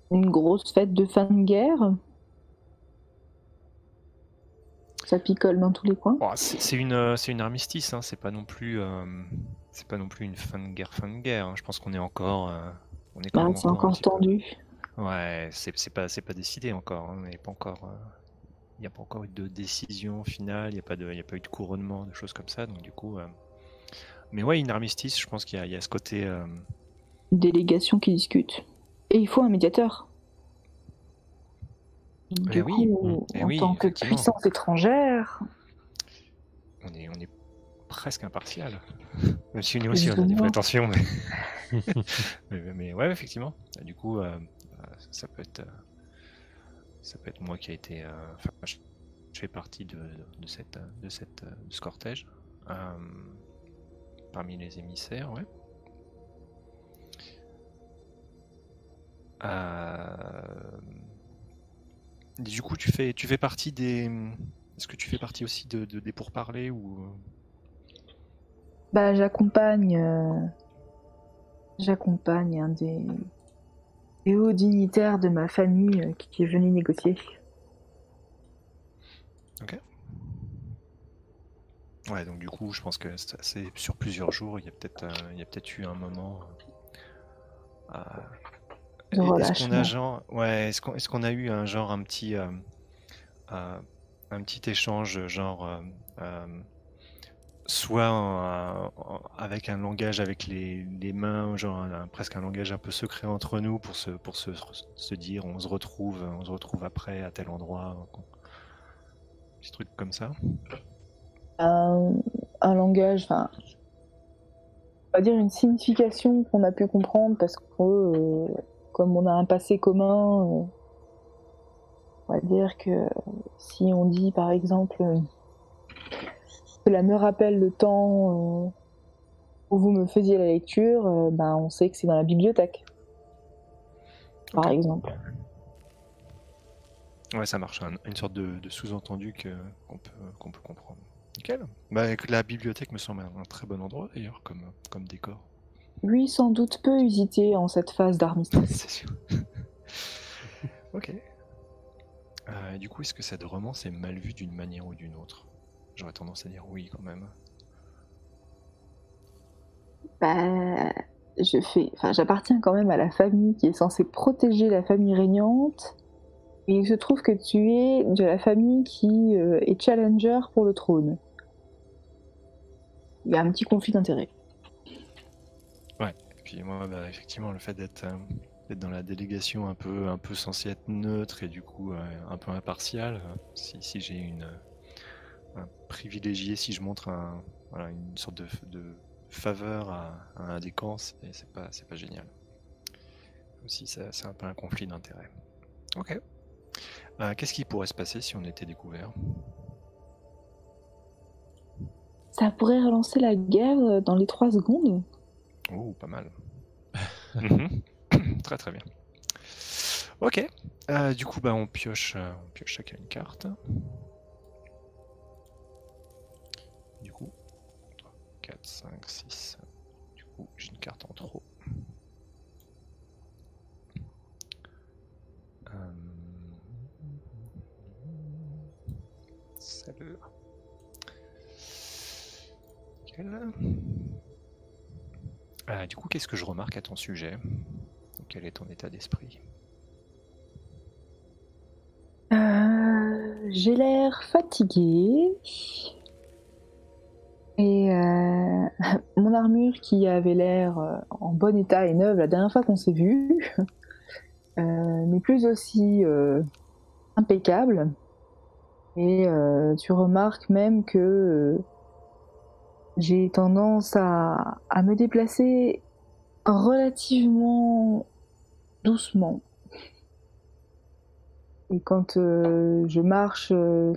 Une grosse fête de fin de guerre. Ça picole dans tous les coins. Oh, c'est une armistice, hein. C'est pas non plus une fin de guerre. Hein. Je pense qu'on est encore, c'est encore tendu. Ouais, c'est pas décidé encore. Hein. Il n'y a pas encore eu de décision finale. Il n'y a pas eu de couronnement, de choses comme ça. Donc du coup, mais ouais, une armistice. Je pense qu'il y a ce côté. Une délégation qui discute. Et il faut un médiateur. Du coup, en tant que puissance étrangère, on est presque impartial. Même si nous aussi on a des prétentions, mais ouais, effectivement. Du coup, ça peut être moi qui a été. Je fais partie de ce cortège parmi les émissaires, ouais. Du coup, tu fais partie des. Est-ce que tu fais partie aussi des pourparlers ou? J'accompagne un des hauts dignitaires de ma famille qui est venu négocier. Ok. Ouais, donc du coup, je pense que c'est sur plusieurs jours. Il y a peut-être eu un moment. Est-ce qu'on a eu un petit échange genre soit avec un langage avec les mains, genre presque un langage un peu secret entre nous pour se dire on se retrouve après à tel endroit, un petit truc comme ça. Un langage, enfin, on va dire une signification qu'on a pu comprendre parce que comme on a un passé commun, on va dire que si on dit par exemple cela me rappelle le temps où vous me faisiez la lecture, on sait que c'est dans la bibliothèque, par exemple. Ouais, ça marche, une sorte de sous-entendu qu'on peut comprendre. Nickel. La bibliothèque me semble un très bon endroit d'ailleurs comme décor. Oui, sans doute peu usité en cette phase d'armistice. C'est sûr. Ok. Du coup, est-ce que cette romance est mal vue d'une manière ou d'une autre? J'aurais tendance à dire oui quand même. J'appartiens quand même à la famille qui est censée protéger la famille régnante. Et il se trouve que tu es de la famille qui est challenger pour le trône. Il y a un petit conflit d'intérêts. Ouais, et puis moi, effectivement, le fait d'être dans la délégation un peu censée être neutre et du coup un peu impartial, si j'ai un privilégié, si je montre une sorte de faveur à un des camps, c'est pas génial. Aussi, c'est un peu un conflit d'intérêts. Ok. Qu'est-ce qui pourrait se passer si on était découvert? Ça pourrait relancer la guerre dans les 3 secondes. Oh, pas mal. Très très bien. Ok. Du coup, on pioche chacun une carte. Du coup, 3, 4, 5, 6. Du coup, j'ai une carte en trop. Celle-là. Du coup, qu'est-ce que je remarque à ton sujet? Quel est ton état d'esprit? J'ai l'air fatiguée. Et mon armure qui avait l'air en bon état et neuve la dernière fois qu'on s'est vu, n'est plus aussi impeccable. Et tu remarques même que j'ai tendance à me déplacer relativement doucement. Et quand je marche, je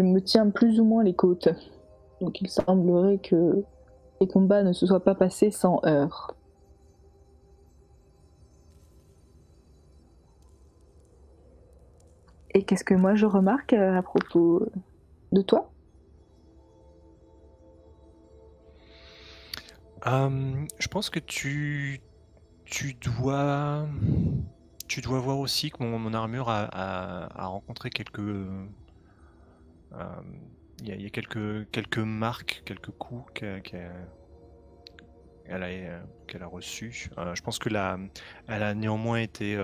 me tiens plus ou moins les côtes. Donc il semblerait que les combats ne se soient pas passés sans heurts. Et qu'est-ce que moi je remarque à propos de toi ? Je pense que tu dois voir aussi que mon armure a rencontré quelques il y a quelques marques, quelques coups qu'elle a reçus. Je pense que elle a néanmoins été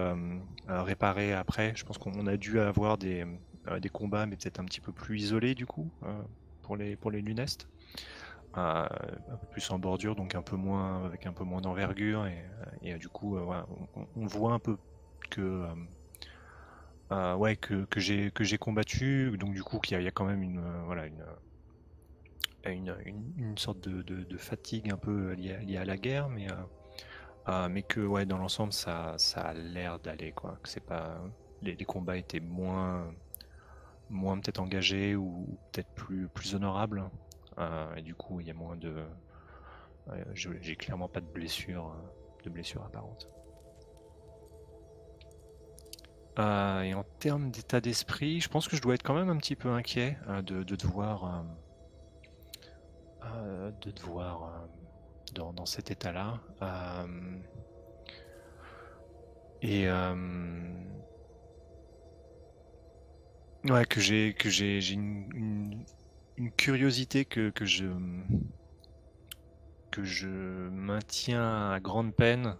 réparée après. Je pense qu'on a dû avoir des combats, mais peut-être un petit peu plus isolés du coup pour les Lunestes. Un peu plus en bordure, donc avec un peu moins d'envergure, et du coup voilà, on voit un peu que que j'ai combattu, donc du coup qu'il y a quand même une sorte de fatigue un peu liée à la guerre, mais que ouais, dans l'ensemble ça a l'air d'aller, quoi, que c'est pas les combats étaient moins peut-être engagés ou peut-être plus honorables, et du coup il y a moins de j'ai clairement pas de blessures apparentes. Et en termes d'état d'esprit, je pense que je dois être quand même un petit peu inquiet de te voir dans cet état-là. Et ouais, que j'ai une curiosité que je maintiens à grande peine.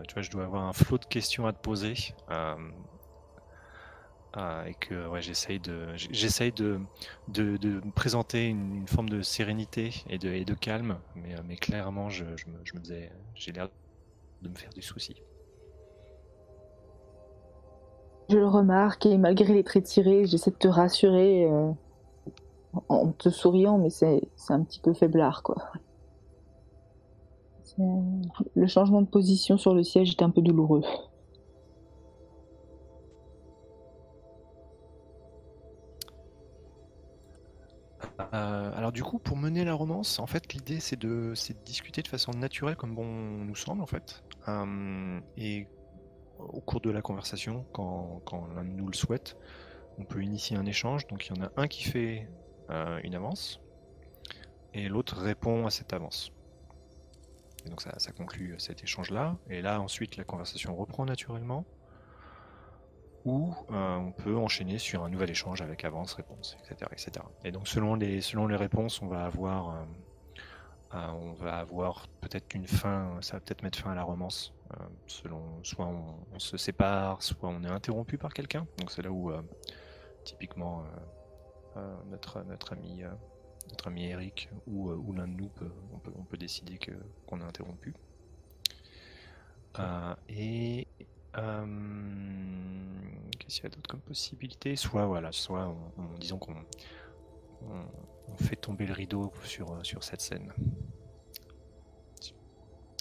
Tu vois, je dois avoir un flot de questions à te poser. Et que ouais, j'essaye de me présenter une forme de sérénité et de calme, mais clairement je me disais, j'ai l'air de me faire du souci. Je le remarque et malgré les traits tirés, j'essaie de te rassurer en te souriant, mais c'est un petit peu faiblard, quoi. Le changement de position sur le siège est un peu douloureux. Alors du coup, pour mener la romance, en fait, l'idée c'est de discuter de façon naturelle, comme bon nous semble en fait. Et au cours de la conversation, quand l'un de nous le souhaite, on peut initier un échange. Donc il y en a un qui fait une avance et l'autre répond à cette avance. Et donc ça conclut cet échange-là. Et là ensuite la conversation reprend naturellement. Ou on peut enchaîner sur un nouvel échange avec avance, réponse, etc., etc. Et donc selon les réponses, on va avoir peut-être une fin, ça va peut-être mettre fin à la romance, selon, soit on se sépare, soit on est interrompu par quelqu'un. Donc c'est là où typiquement notre ami Eric ou l'un de nous on peut décider qu'on est interrompu. Et qu'est-ce qu'il y a d'autre comme possibilité ? Soit disons qu'on fait tomber le rideau sur cette scène.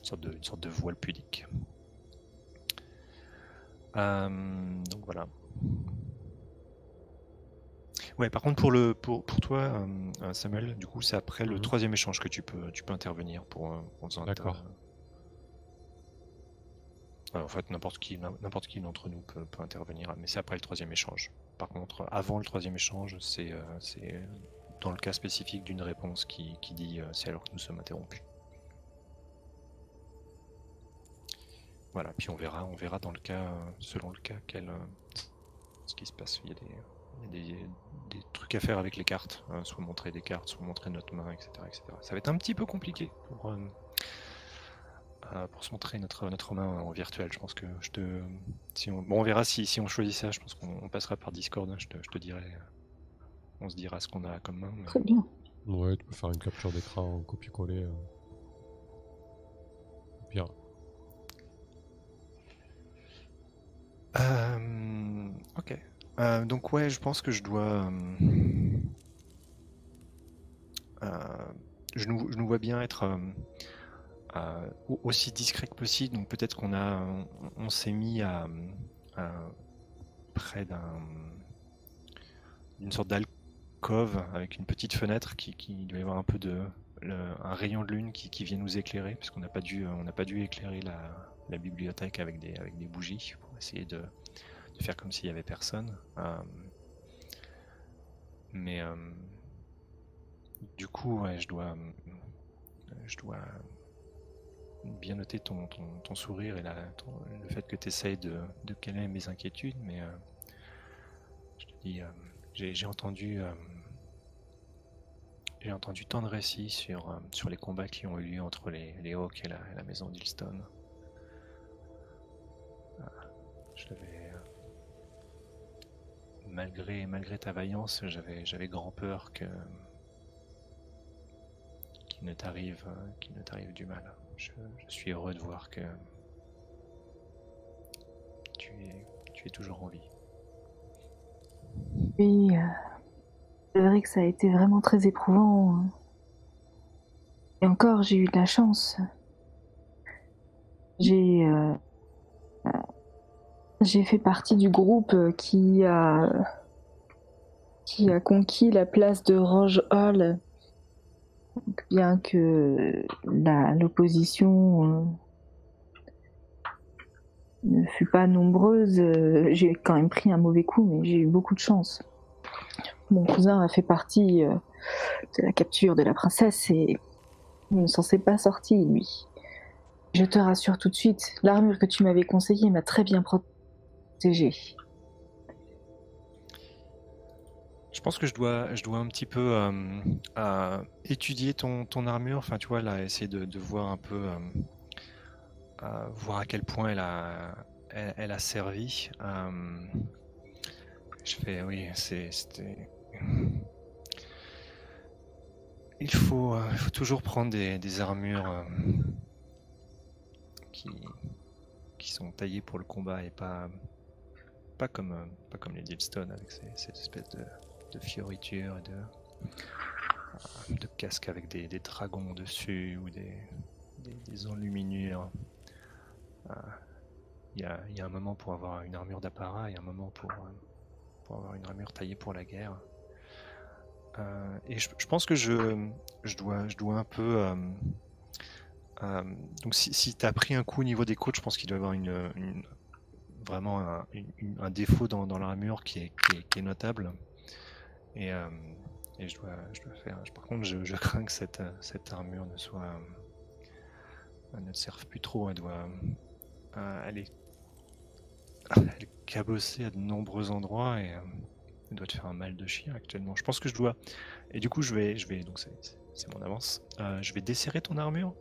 Une sorte de voile pudique. Donc voilà. Ouais, par contre pour toi, Samuel, du coup c'est après le troisième échange que tu peux intervenir pour faisant. D'accord. En fait, n'importe qui d'entre nous peut intervenir, mais c'est après le troisième échange. Par contre, avant le troisième échange, c'est dans le cas spécifique d'une réponse qui dit c'est alors que nous sommes interrompus. Voilà, puis on verra dans le cas, selon le cas, ce qui se passe. Il y a des trucs à faire avec les cartes, soit montrer des cartes, soit montrer notre main, etc., etc. Ça va être un petit peu compliqué pour se montrer notre main en virtuel. Je pense que on verra si on choisit ça. Je pense qu'on passera par Discord. Hein, je te dirai. On se dira ce qu'on a comme main. Mais... Très bien. Ouais, tu peux faire une capture d'écran, copier-coller. Pire. Ok. Donc ouais, je pense que je dois... je nous vois bien être aussi discret que possible. Donc peut-être on s'est mis à près d'une sorte d'alcôve avec une petite fenêtre qui doit y avoir un peu un rayon de lune qui vient nous éclairer, parce qu'on n'a pas dû éclairer la bibliothèque avec des bougies pour essayer de faire comme s'il y avait personne. Mais du coup, ouais, je dois bien noter ton sourire et le fait que tu essayes de calmer mes inquiétudes, mais je te dis, j'ai entendu tant de récits sur les combats qui ont eu lieu entre les Hawks et la maison d'Hilstone. Malgré ta vaillance, j'avais grand peur qu'il ne t'arrive du mal. Je suis heureux de voir que tu es toujours en vie. Oui, c'est vrai que ça a été vraiment très éprouvant. Et encore, j'ai eu de la chance. J'ai fait partie du groupe qui a conquis la place de Roge Hall. Donc, bien que l'opposition ne fut pas nombreuse, j'ai quand même pris un mauvais coup, mais j'ai eu beaucoup de chance. Mon cousin a fait partie de la capture de la princesse et il ne s'en s'est pas sorti, lui. Je te rassure tout de suite, l'armure que tu m'avais conseillée m'a très bien protégée. Je pense que je dois un petit peu étudier ton armure, enfin tu vois, là, essayer de voir un peu, voir à quel point elle a servi. Oui, c'était... Il faut toujours prendre des armures qui sont taillées pour le combat et pas comme les Dealstone avec cette espèce de fioritures et de casques avec des dragons dessus ou des enluminures. Il y a un moment pour avoir une armure d'apparat et un moment pour avoir une armure taillée pour la guerre. Et je pense que je dois un peu... donc si tu as pris un coup au niveau des côtes, je pense qu'il doit y avoir vraiment un défaut dans l'armure qui est notable. Et je dois faire... Par contre, je crains que cette armure ne serve plus trop. Elle est cabossée à de nombreux endroits et elle doit te faire un mal de chien actuellement. Je pense que je dois... Et du coup, je vais donc c'est mon avance. Je vais desserrer ton armure.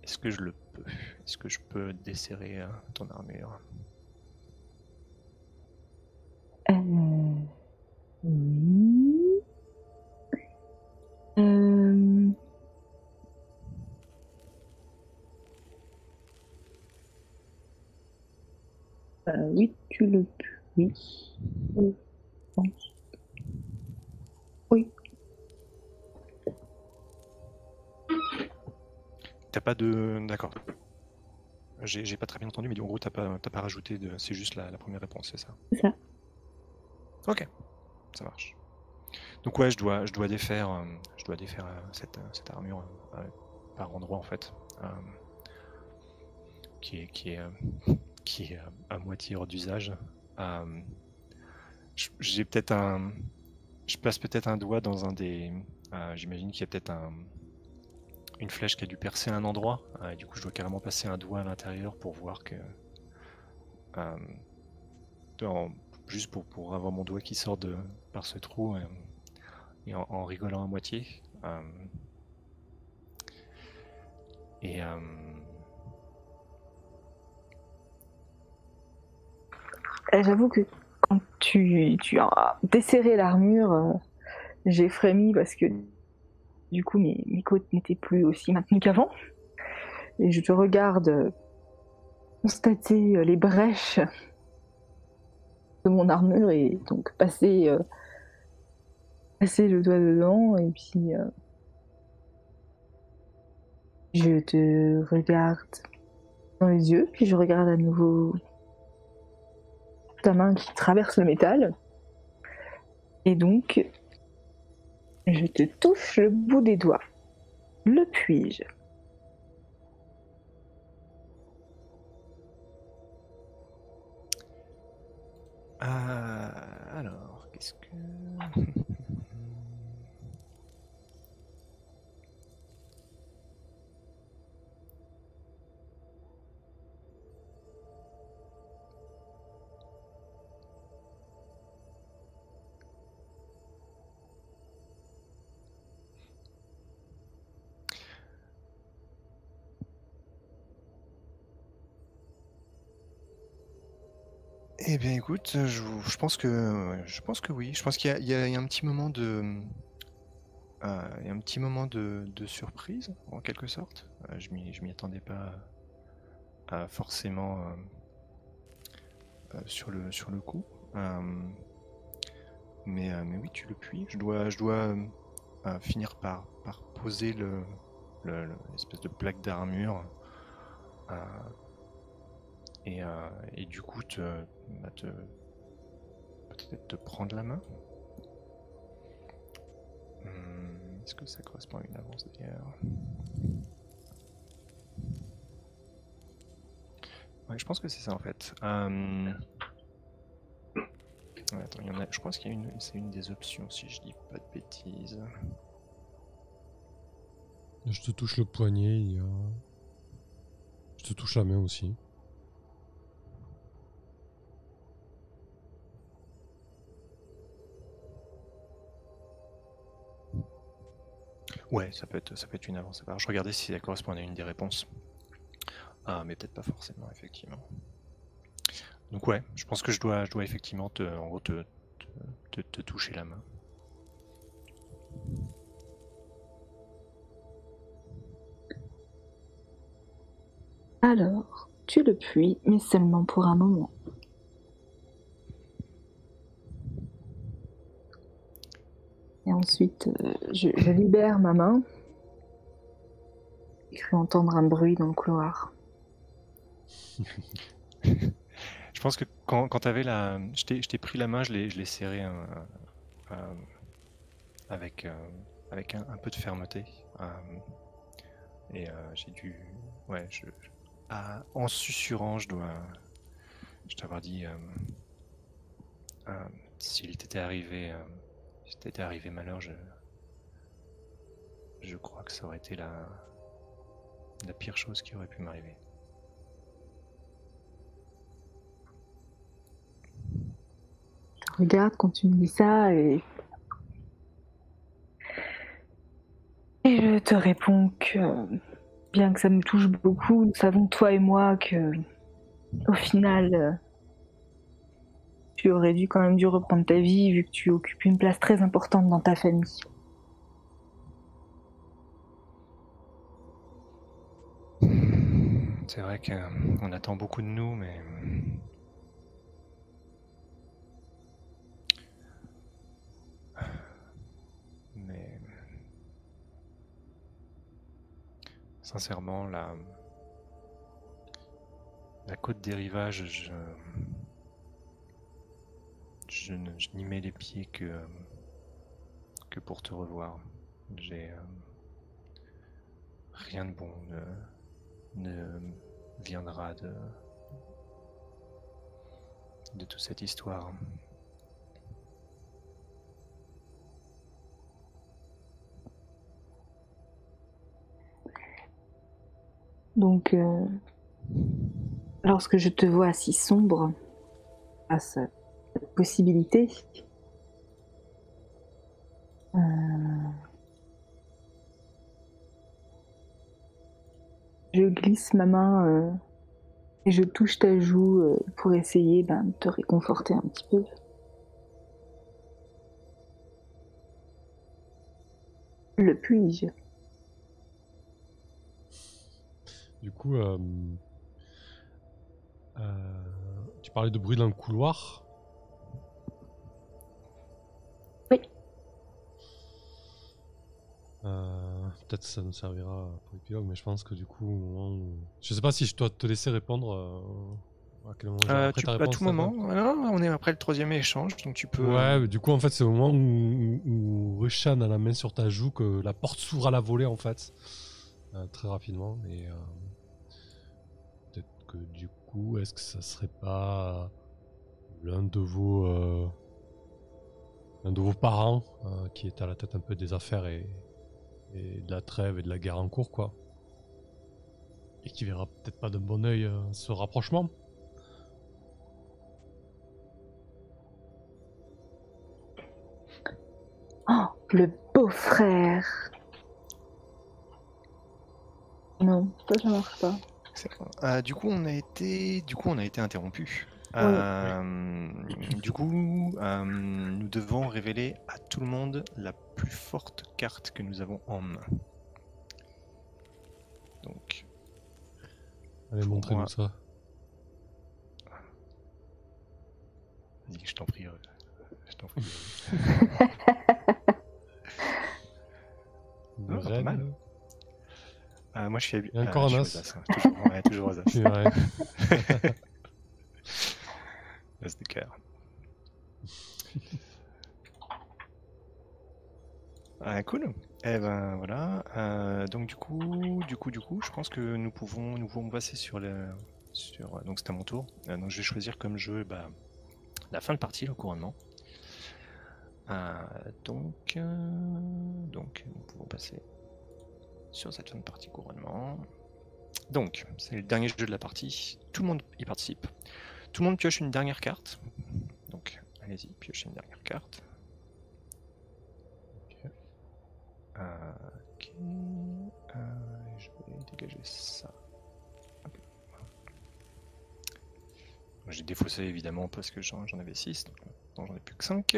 Est-ce que je le peux? Est-ce que je peux desserrer ton armure? Oui. Oui, tu le peux. Oui. Je pense. Oui. T'as pas de... D'accord. J'ai pas très bien entendu, mais en gros, t'as pas rajouté de... C'est juste la première réponse, c'est ça? C'est ça. Ok, ça marche. Donc ouais, je dois défaire cette armure par endroit en fait, qui est à moitié hors d'usage. J'ai peut-être je place peut-être un doigt dans un des... j'imagine qu'il y a peut-être une flèche qui a dû percer un endroit. Et du coup, je dois carrément passer un doigt à l'intérieur pour voir que... juste pour avoir mon doigt qui sort par ce trou et en rigolant à moitié. Et J'avoue que quand tu as desserré l'armure, j'ai frémi parce que du coup mes côtes n'étaient plus aussi maintenues qu'avant. Et je te regarde constater les brèches de mon armure et donc passer le doigt dedans et puis je te regarde dans les yeux, puis je regarde à nouveau ta main qui traverse le métal. Et donc, je te touche le bout des doigts. Le puis-je? alors, qu'est-ce que... Eh bien, écoute, je pense que oui. Je pense qu'il y a un petit moment de, il y a un petit moment de surprise, en quelque sorte. Je m'y attendais pas forcément sur le coup. Mais oui, tu le puis. Je dois finir par poser l'espèce de plaque d'armure. Et du coup, peut-être te prendre la main. Est-ce que ça correspond à une avance d'ailleurs? Ouais, je pense que c'est ça en fait. Ouais, attends, je pense qu'il y a c'est une des options si je dis pas de bêtises. Je te touche le poignet, je te touche la main aussi. Ouais, ça peut être une avance. Alors, je regardais si ça correspondait à une des réponses. Ah, mais peut-être pas forcément, effectivement. Donc ouais, je pense que je dois effectivement en gros te toucher la main. Alors, tu le puis, mais seulement pour un moment. Et ensuite, je libère ma main. J'ai cru entendre un bruit dans le couloir. Je pense que quand t'avais je t'ai pris la main, je l'ai serré avec un peu de fermeté. Et j'ai dû, ouais, en susurrant, je t'avoir dit s'il t'était arrivé malheur, je crois que ça aurait été la pire chose qui aurait pu m'arriver. Je regarde quand tu me dis ça et je te réponds que, bien que ça me touche beaucoup, nous savons, toi et moi, que au final, tu aurais quand même dû reprendre ta vie vu que tu occupes une place très importante dans ta famille. C'est vrai qu'on attend beaucoup de nous, mais sincèrement, la côte des rivages, je n'y mets les pieds que pour te revoir. J'ai rien de bon ne viendra de toute cette histoire. Donc, lorsque je te vois si sombre à cette possibilité, Je glisse ma main et je touche ta joue pour essayer de te réconforter un petit peu. Le puis-je? Du coup, tu parlais de bruit dans le couloir. Oui. Peut-être ça nous servira pour l'épilogue, mais je pense que du coup, au moment où... Je sais pas si je dois te laisser répondre. À quel moment après ta À réponse, tout ça moment. va. Non, on est après le 3e échange, donc tu peux. Ouais, mais du coup, en fait, c'est au moment où Rushan a la main sur ta joue que la porte s'ouvre à la volée, en fait. Très rapidement. Et peut-être que du coup, est-ce que ça serait pas l'un de vos parents qui est à la tête un peu des affaires et de la trêve et de la guerre en cours, quoi. Et qui verra peut-être pas d'un bon oeil ce rapprochement. Oh, le beau-frère! Non, ça marche pas. Du coup, on a été interrompu. Ouais. Du coup, nous devons révéler à tout le monde la plus forte carte que nous avons en main. Donc, Allez, pour montrez-nous moi- ça. vas-y, je t'en prie. Je t'en prie. Le pas raid, mal. là. Moi, je suis Il y a encore un as. Toujours, toujours aux as. Ouais. As de cœur. Cool. Eh ben voilà. Donc du coup, je pense que nous pouvons passer sur donc c'est à mon tour. Donc je vais choisir comme jeu la fin de partie, le couronnement. Donc nous pouvons passer sur cette fin de partie couronnement. Donc c'est le dernier jeu de la partie. Tout le monde y participe. Tout le monde pioche une dernière carte. Donc allez-y, piochez une dernière carte. Ok. Je vais dégager ça. Ok. J'ai défaussé évidemment parce que j'en avais 6, donc j'en ai plus que 5.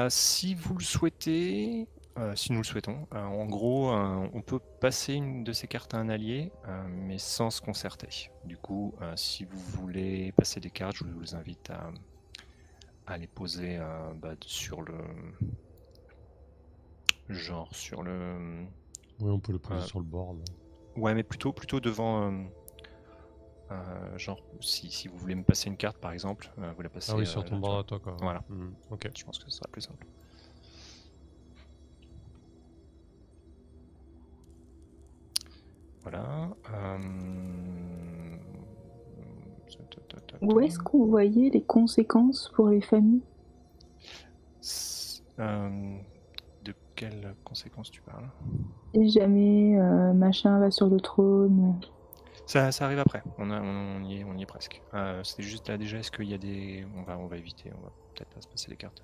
Si vous le souhaitez, si nous le souhaitons, en gros, on peut passer une de ces cartes à un allié, mais sans se concerter. Du coup, si vous voulez passer des cartes, je vous invite à les poser sur le... Genre sur le... Oui, on peut le poser sur le board. Ouais, mais plutôt devant... genre, si vous voulez me passer une carte par exemple, vous la passez. Ah oui, sur ton board à toi, quoi. Voilà. Ok. Je pense que ce sera plus simple. Voilà. Où est-ce qu'on voyait les conséquences pour les familles? De quelles conséquences tu parles? Si jamais machin va sur le trône. Ça arrive après. On y est presque. C'était juste là déjà. Est-ce qu'il y a des... On va éviter. On va peut-être pas se passer les cartes,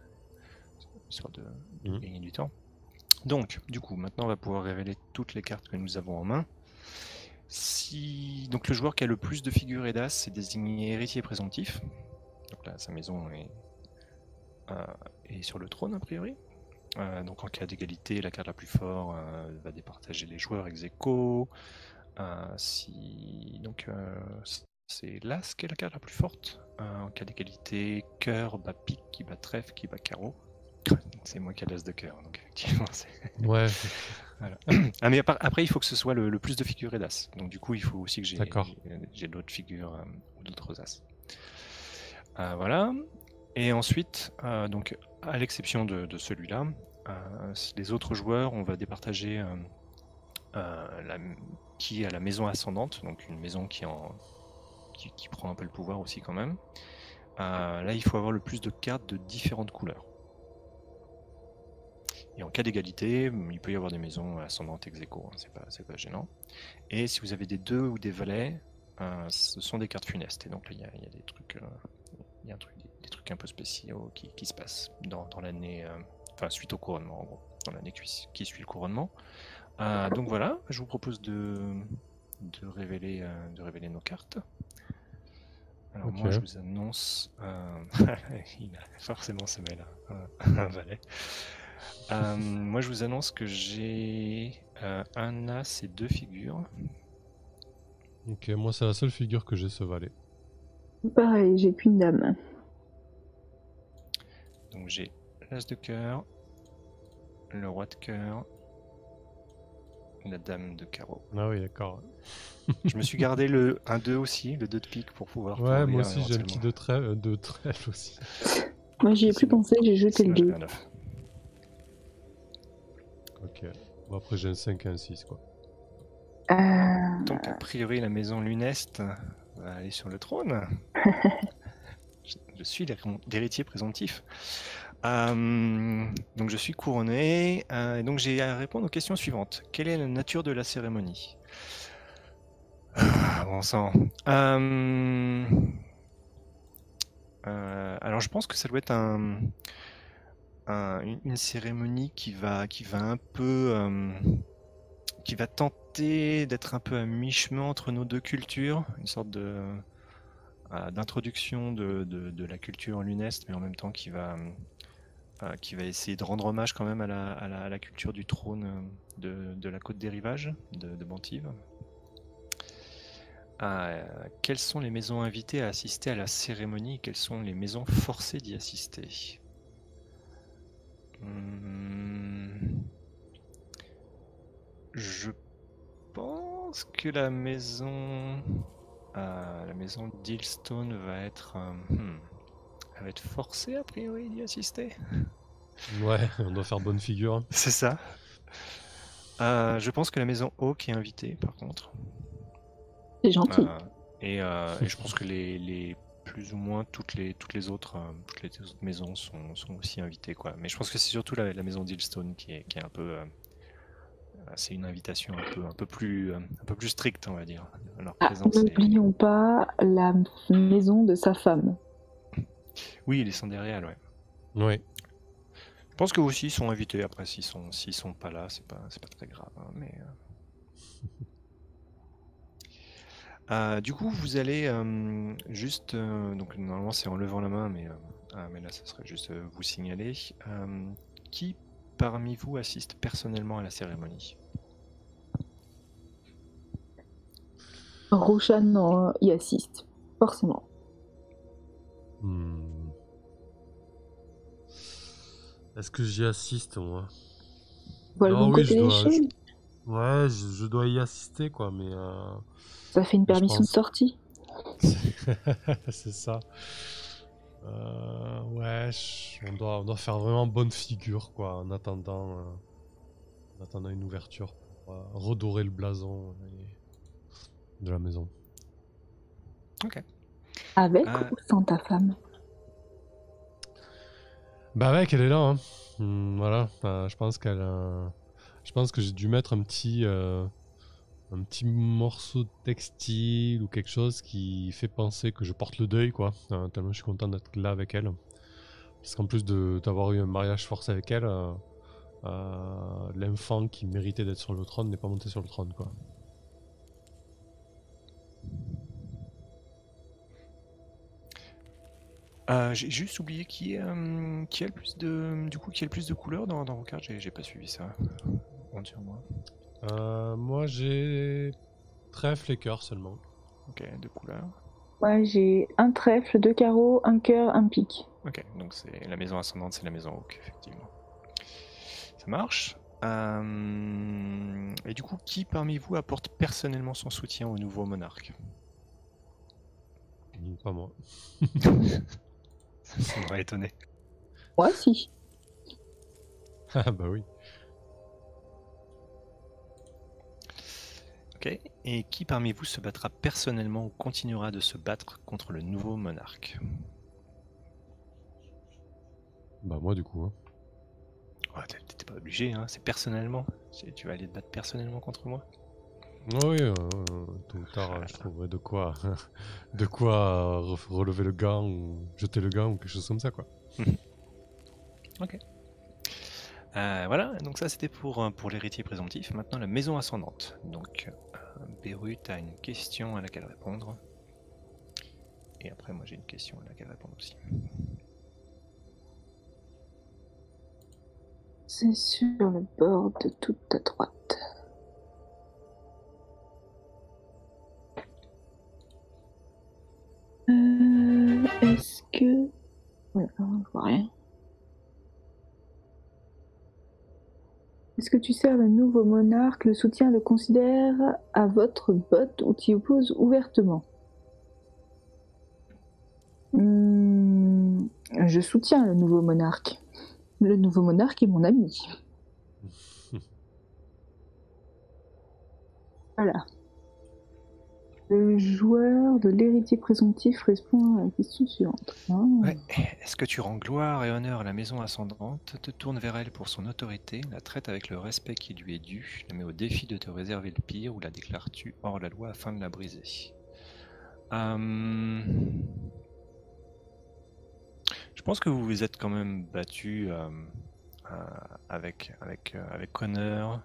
histoire de gagner du temps. Donc, du coup, maintenant on va pouvoir révéler toutes les cartes que nous avons en main. Donc le joueur qui a le plus de figures et d'as est désigné héritier présomptif. Donc là, sa maison est sur le trône a priori. Donc en cas d'égalité, la carte la plus forte va départager les joueurs ex aequo. Donc c'est l'as qui est la carte la plus forte. En cas d'égalité, cœur bat pique qui bat trèfle qui bat carreau. C'est moi qui ai l'as de cœur, donc effectivement c'est... Ouais. Voilà. Mais après il faut que ce soit le plus de figures et d'as. Donc du coup il faut aussi que j'ai d'autres figures ou d'autres as. Voilà. Et ensuite, donc à l'exception de celui-là, les autres joueurs, on va départager qui a la maison ascendante, donc une maison qui prend un peu le pouvoir aussi quand même. Là il faut avoir le plus de cartes de différentes couleurs. Et en cas d'égalité, il peut y avoir des maisons ascendantes ex aequo, hein, c'est pas gênant. Et si vous avez des 2 ou des valets, ce sont des cartes funestes. Et donc là, il y a des trucs, des trucs un peu spéciaux qui se passent dans l'année, suite au couronnement, en gros, dans l'année qui suit le couronnement. Donc voilà, je vous propose de de révéler nos cartes. Alors Ok. moi je vous annonce, il a forcément ce mail un valet. Moi je vous annonce que j'ai un as et 2 figures. Ok, moi c'est la seule figure que j'ai, ce valet. Pareil, j'ai qu'une dame. Donc j'ai l'as de cœur, le roi de cœur, la dame de carreau. Ah oui, d'accord. Je me suis gardé le 1-2 aussi, le 2 de pique pour pouvoir Ouais, moi pourrir aussi j'ai un petit éventuellement. de trèfle aussi. Moi, j'y ai plus Sinon- pensé, j'ai jeté le Sinon, j'avais 2. un 9. Ok. Bon, après j'ai un 5 et un 6 quoi. Donc a priori la maison Luneste va aller sur le trône. Je suis l'héritier présomptif. Donc je suis couronné. Et donc j'ai à répondre aux questions suivantes. Quelle est la nature de la cérémonie? Bon sang. Alors je pense que ça doit être une cérémonie qui va un peu, qui va tenter d'être un peu à mi-chemin entre nos deux cultures, une sorte d'introduction de la culture luneste, mais en même temps qui va essayer de rendre hommage quand même à la culture du trône de la côte des rivages, de Bantive. Quelles sont les maisons invitées à assister à la cérémonie et quelles sont les maisons forcées d'y assister? Je pense que la maison d'Hillstone va être elle va être forcée a priori d'y assister. Ouais, on doit faire bonne figure. C'est ça. Je pense que la maison Hawk est invitée par contre. C'est gentil. Et je pense que les plus ou moins toutes les autres maisons sont aussi invitées quoi. Mais je pense que c'est surtout la maison d'Hillstone qui est un peu c'est une invitation un peu plus stricte, on va dire. Leur présence N'oublions pas la maison de sa femme. Oui, les Sandériales, ouais. Oui. Je pense que aussi ils sont invités. Après, s'ils sont pas là, c'est pas très grave. Hein, mais du coup, vous allez juste donc normalement c'est en levant la main, mais là, ça serait juste vous signaler. Qui parmi vous assiste personnellement à la cérémonie? Roshan y assiste, forcément. Est-ce que j'y assiste, moi? Voilà le bon côté des choses. Ouais, je dois y assister, quoi, mais... Ça fait une permission de sortie. C'est ça. Ouais, on doit faire vraiment bonne figure, quoi, en attendant une ouverture pour redorer le blason de la maison. Ok. Avec ou sans ta femme? Bah avec, elle est là. Hein. Voilà, je pense que j'ai dû mettre un petit morceau de textile ou quelque chose qui fait penser que je porte le deuil, quoi. Tellement je suis content d'être là avec elle. Parce qu'en plus d'avoir eu un mariage forcé avec elle, l'enfant qui méritait d'être sur le trône n'est pas monté sur le trône, quoi. J'ai juste oublié qui a le plus de couleurs dans vos cartes. J'ai pas suivi ça. Compte sur moi. Moi j'ai trèfle et cœur seulement. Ok, 2 couleurs. Ouais, j'ai un trèfle, 2 carreaux, un cœur, un pique. Ok, donc c'est la maison ascendante, c'est la maison Hawk, effectivement. Ça marche. Et du coup, qui parmi vous apporte personnellement son soutien au nouveau monarque? Pas moi. Ça m'aurait étonné. Moi, si. Ah bah oui. Ok. Et qui parmi vous se battra personnellement ou continuera de se battre contre le nouveau monarque? Bah moi du coup. Hein. Oh, t'es pas obligé, hein. C'est personnellement. Tu vas aller te battre personnellement contre moi? Oui, tôt ou tard, je trouverai de quoi, relever le gant ou jeter le gant ou quelque chose comme ça, quoi. Ok. Voilà, donc ça c'était pour l'héritier présomptif. Maintenant la maison ascendante. Donc Beru, tu as une question à laquelle répondre. Et après, moi, j'ai une question à laquelle répondre aussi. C'est sur le bord de toute ta droite. Est-ce que... Ouais, je vois rien. Est-ce que tu sers le nouveau monarque, le soutien le considère à votre botte ou t'y oppose ouvertement? Je soutiens le nouveau monarque. Le nouveau monarque est mon ami. Voilà. Le joueur de l'héritier présomptif répond à la question suivante. Ouais. Est-ce que tu rends gloire et honneur à la maison ascendante, te tournes vers elle pour son autorité, la traites avec le respect qui lui est dû, la mets au défi de te réserver le pire ou la déclares-tu hors la loi afin de la briser? Je pense que vous vous êtes quand même battu avec honneur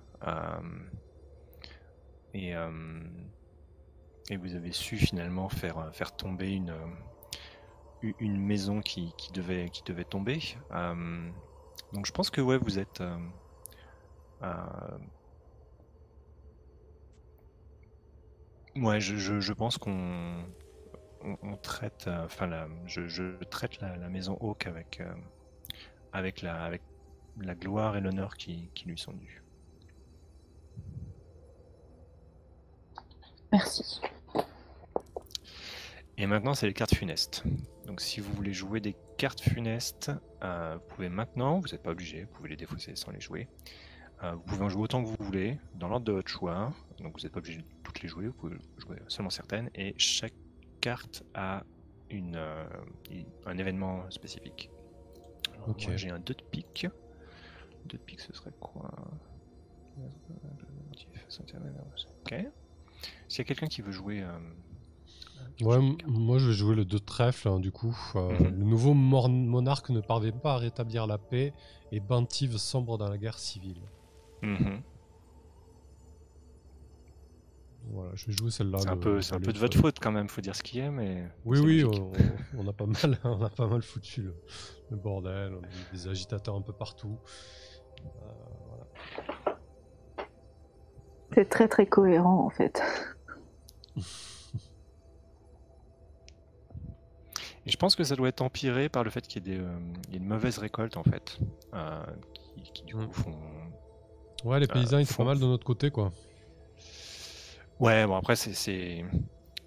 et vous avez su finalement faire tomber une maison qui devait tomber. Donc je pense que ouais, vous êtes ouais, je pense qu'on traite, je traite la maison Hawk avec la gloire et l'honneur qui lui sont dus. Merci. Et maintenant, c'est les cartes funestes. Donc si vous voulez jouer des cartes funestes, vous pouvez maintenant, vous n'êtes pas obligé, vous pouvez les défausser sans les jouer. Vous pouvez en jouer autant que vous voulez, dans l'ordre de votre choix. Donc vous n'êtes pas obligé de toutes les jouer, vous pouvez jouer seulement certaines. Et chaque carte a un événement spécifique. Alors, Ok. moi j'ai un 2 de pique. 2 de pique, ce serait quoi? Ok. S'il y a quelqu'un qui veut jouer... Ouais, moi je vais jouer le 2 de trèfle, hein, du coup. Le nouveau monarque ne parvient pas à rétablir la paix et Bantive sombre dans la guerre civile. Voilà, je vais jouer celle-là. C'est un peu de votre faute quand même, faut dire ce qu'il y a, mais... Oui, on a pas mal, on a pas mal foutu le bordel, on a mis des agitateurs un peu partout. Voilà. C'est très très cohérent en fait. Et je pense que ça doit être empiré par le fait qu'il y ait une mauvaise récolte en fait, qui du coup font... Ouais, les paysans étaient pas mal de notre côté, quoi. Ouais, bon après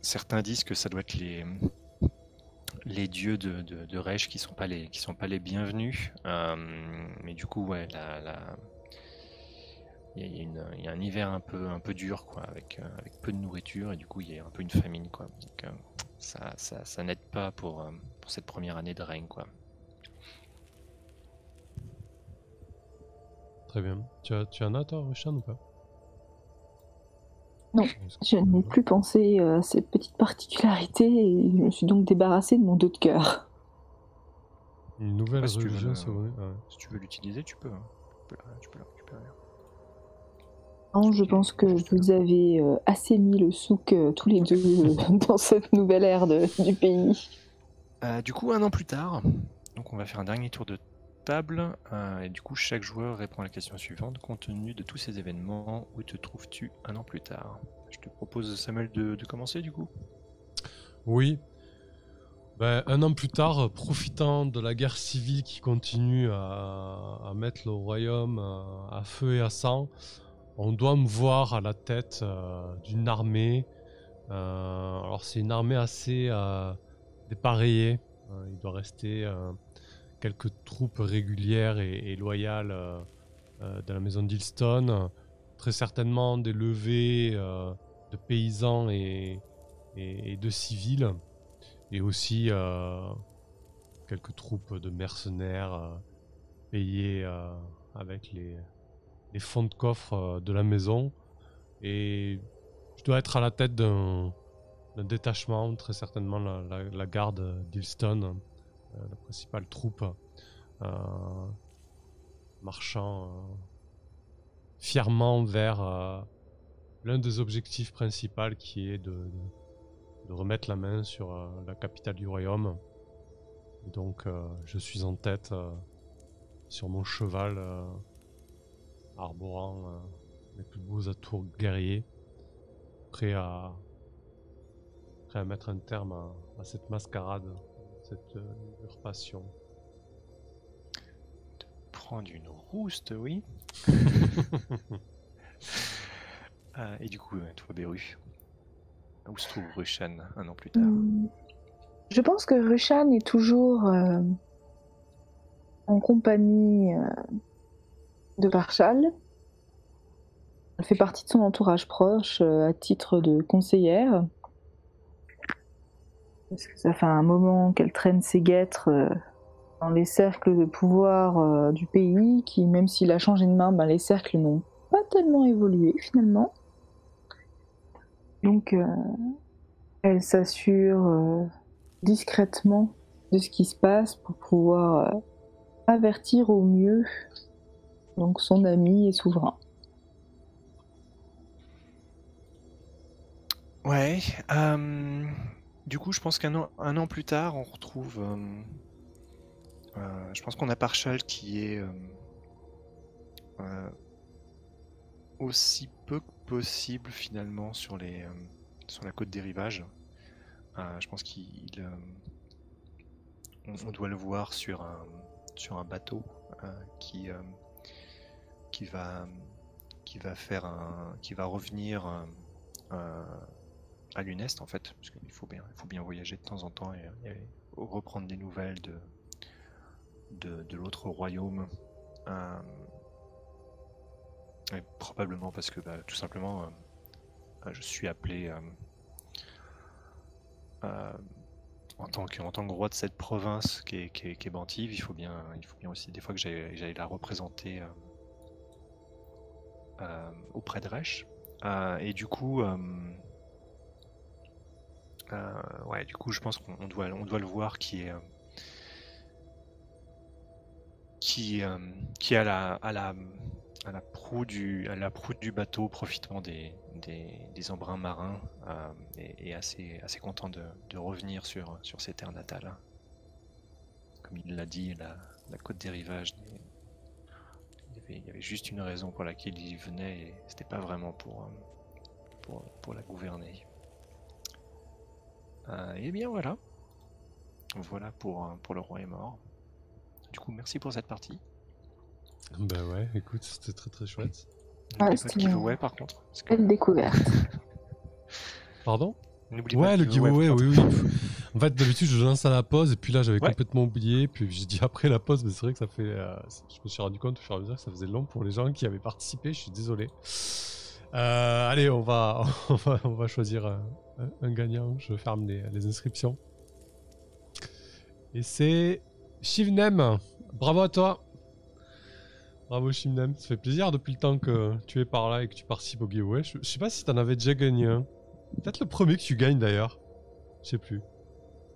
certains disent que ça doit être les dieux de Reich qui sont pas les bienvenus, mais du coup ouais, il y a un hiver un peu dur quoi, avec peu de nourriture et du coup il y a un peu une famine quoi. Donc, ça n'aide pas pour cette première année de règne quoi. Très bien. Tu en as toi, Rushan, ou pas? Non, je n'ai plus pensé à ces petites particularités et je me suis donc débarrassée de mon 2 de cœur. Une nouvelle Si religion, si tu veux l'utiliser, tu peux. Hein. Tu peux la récupérer. Non, je pense que vous avez assez mis le souk tous les deux dans cette nouvelle ère du pays. Du coup, 1 an plus tard, donc on va faire un dernier tour de table, et du coup chaque joueur répond à la question suivante. Compte tenu de tous ces événements, où te trouves-tu 1 an plus tard? Je te propose, Samuel, de commencer du coup. Oui. Ben, 1 an plus tard, profitant de la guerre civile qui continue à mettre le royaume à feu et à sang, on doit me voir à la tête d'une armée. Alors c'est une armée assez dépareillée. Il doit rester quelques troupes régulières et loyales de la maison d'Hilstone. Très certainement des levées de paysans et de civils. Et aussi quelques troupes de mercenaires payés avec les fonds de coffre de la maison. Et je dois être à la tête d'un détachement, très certainement la garde d'Hilstone, la principale troupe, marchant fièrement vers l'un des objectifs principaux qui est de remettre la main sur la capitale du royaume. Et donc je suis en tête sur mon cheval arborant les plus beaux atours guerriers, prêt à mettre un terme à cette mascarade, cette usurpation. Prendre une rouste, oui. Et du coup, toi, Beru, où se trouve Rushan un an plus tard? Je pense que Rushan est toujours en compagnie de Parchal. Elle fait partie de son entourage proche à titre de conseillère. Parce que ça fait un moment qu'elle traîne ses guêtres dans les cercles de pouvoir du pays, qui, même s'il a changé de main, les cercles n'ont pas tellement évolué finalement. Donc elle s'assure discrètement de ce qui se passe pour pouvoir avertir au mieux donc son ami et souverain. Ouais. Du coup, je pense un an plus tard, on retrouve. Je pense qu'on a Parchal qui est aussi peu que possible finalement sur la côte des rivages. Je pense on doit le voir sur un bateau qui va revenir à Lunest en fait, parce qu'il faut bien voyager de temps en temps et reprendre des nouvelles de l'autre royaume. Et probablement parce que tout simplement je suis appelé en tant que roi de cette province qui est Bantive. Il faut bien aussi des fois que j'aille la représenter auprès de Resh. Et du coup je pense qu'on doit le voir qui est à la proue du bateau, profitant des embruns marins et assez content de revenir sur ses terres natales. Comme il l'a dit, la côte des rivages, il y avait juste une raison pour laquelle il y venait, et c'était pas vraiment pour la gouverner. Et bien voilà pour Le Roi est mort. Du coup, merci pour cette partie. Ben ouais, écoute, c'était très très chouette. N'oubliez pas le giveaway par contre. Belle découverte. Pardon? N'oublie pas le giveaway, oui. En fait, d'habitude, je lance à la pause, et puis là, j'avais complètement oublié, puis j'ai dit après la pause, mais c'est vrai que ça fait... je me suis rendu compte au fur et à mesure que ça faisait long pour les gens qui avaient participé, je suis désolé. Allez, on va choisir un gagnant, je ferme les inscriptions. Et c'est Shivnem, bravo à toi. Bravo Shivnem, ça fait plaisir depuis le temps que tu es par là et que tu participes au giveaway. Je sais pas si t'en avais déjà gagné un. Peut-être le premier que tu gagnes d'ailleurs. Je sais plus.